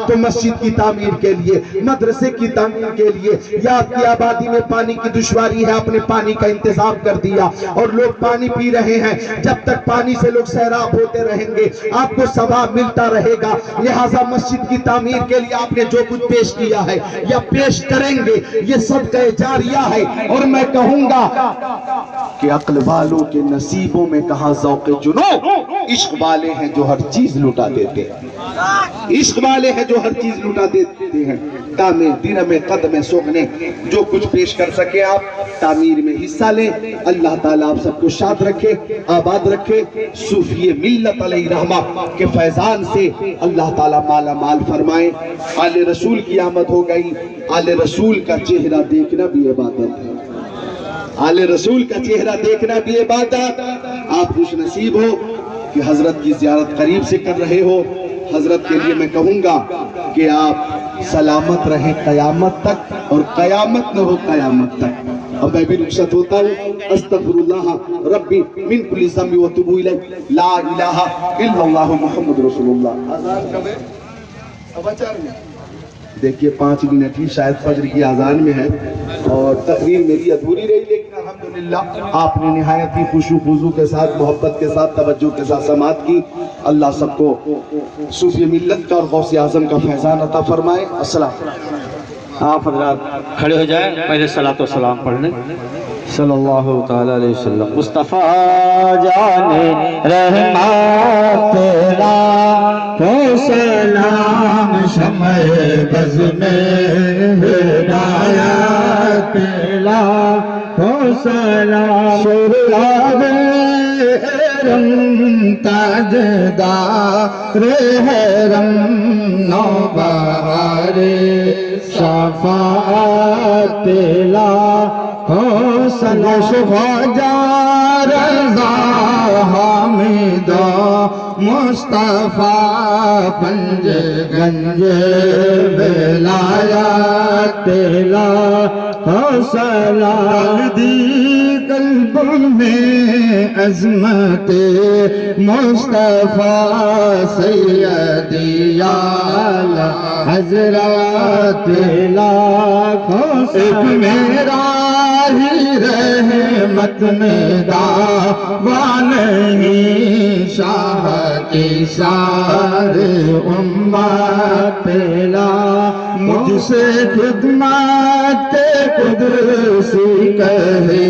तो मस्जिद की तामीर के लिए, मदरसे की तामीर के लिए, या आपकी आबादी में पानी की दुश्वारी है, आपने पानी का इंतजाम कर दिया और लोग पानी पी रहे हैं, जब तक पानी से लोग सैराब होते रहेंगे आपको सवाब मिलता रहेगा। लिहाजा मस्जिद की तामीर के लिए आपने जो कुछ पेश किया है या पेश करेंगे ये सदक़े जारिया है। और मैं कहूंगा कि अक्ल वालों के नसीबों में कहां ज़ौक़े जुनून, इश्क वाले हैं जो हर चीज लुटा देते हैं, इश्क वाले हैं जो हर चीज लुटा देते हैं। तामीर दिन में कदम सोगने, जो कुछ पेश कर सके आप तामीर में हिस्सा लें। अल्लाह ताला आप सबको शाद रखे, आबाद रखे। सूफी मिल्लत अलैहि रहमा के फैजान से अल्लाह ताला माला माल फरमाए। आले रसूल की आमद हो गई। आले रसूल का चेहरा देखना भी इबादत है, आले रसूल का चेहरा देखना भी इबादत। आप खुश नसीब हो कि हजरत की जियारत करीब से कर रहे हो। हजरत के लिए मैं कहूंगा कि आप सलामत रहें कयामत तक और कयामत न हो कयामत तक। अब मैं भी रुखसत होता हूँ। अस्तगफिरुल्लाह रब्बी मिन कुल्ली ज़ंबि व अतूबु इलैह, ला इलाहा इल्लल्लाह मुहम्मद रसूलुल्लाह। अज़ान कब है? 4:15 में। देखिए 5 मिनट ही शायद फजर की अजान में है और तकरीर मेरी अधूरी रही, लेकिन अल्हम्दुलिल्लाह आपने निहायत ही खुशू खुजू के साथ, मोहब्बत के साथ, तवज्जो के साथ समाअत की। अल्लाह सबको सूफी मिल्लत का और गौसे आज़म का फैज़ान अता फरमाए। अस्सलाम। आप हज़रात खड़े हो जाएं, पहले सलातो सलाम पढ़ लें सल्लल्लाहु तआला अलैहि वसल्लम। मुस्तफ़ा जाने रहमत लाखों सलाम, शम्ए बज़ में हिदायत लाखों सलाम। सुरलावे रम ताजदार रहरम, नौबहारे शफाअत लाखों सलाम। ख़्वाजा रज़ा हामिदा मुस्तफ़ा पंज गंज विलायत लाखों सलाम। दी कल्ब में अज़मत मुस्तफ़ा सैयदी आला हज़रत लाखों एक मेरा ही रहमत में दावा नहीं, शाह की सारे उम्मत ला मुझसे खिदमत कुदरसी कहे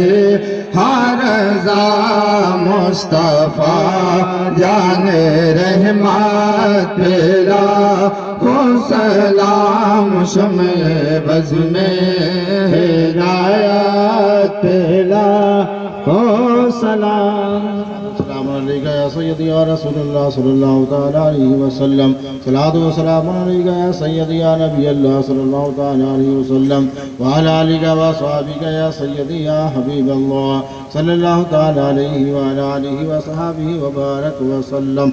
हर रज़ा मुस्तफ़ा जाने रहमत लाखों सलाम। शम्ए बज़ में हिदायत लाखों सलाम। सलाम अलैका या सय्यदी या रसूलल्लाह सल्लल्लाहु तआला अलैहि वसल्लम। सलातो व सलाम अलैका या सय्यदी या नबी अल्लाह सल्लल्लाहु तआला अलैहि वसल्लम व अला आलिका व अस्हाबिका या सय्यदी या हबीब अल्लाह सल्लल्लाहु तआला अलैहि व अला आलिहि व सहाबिहि व बारक व सल्लम।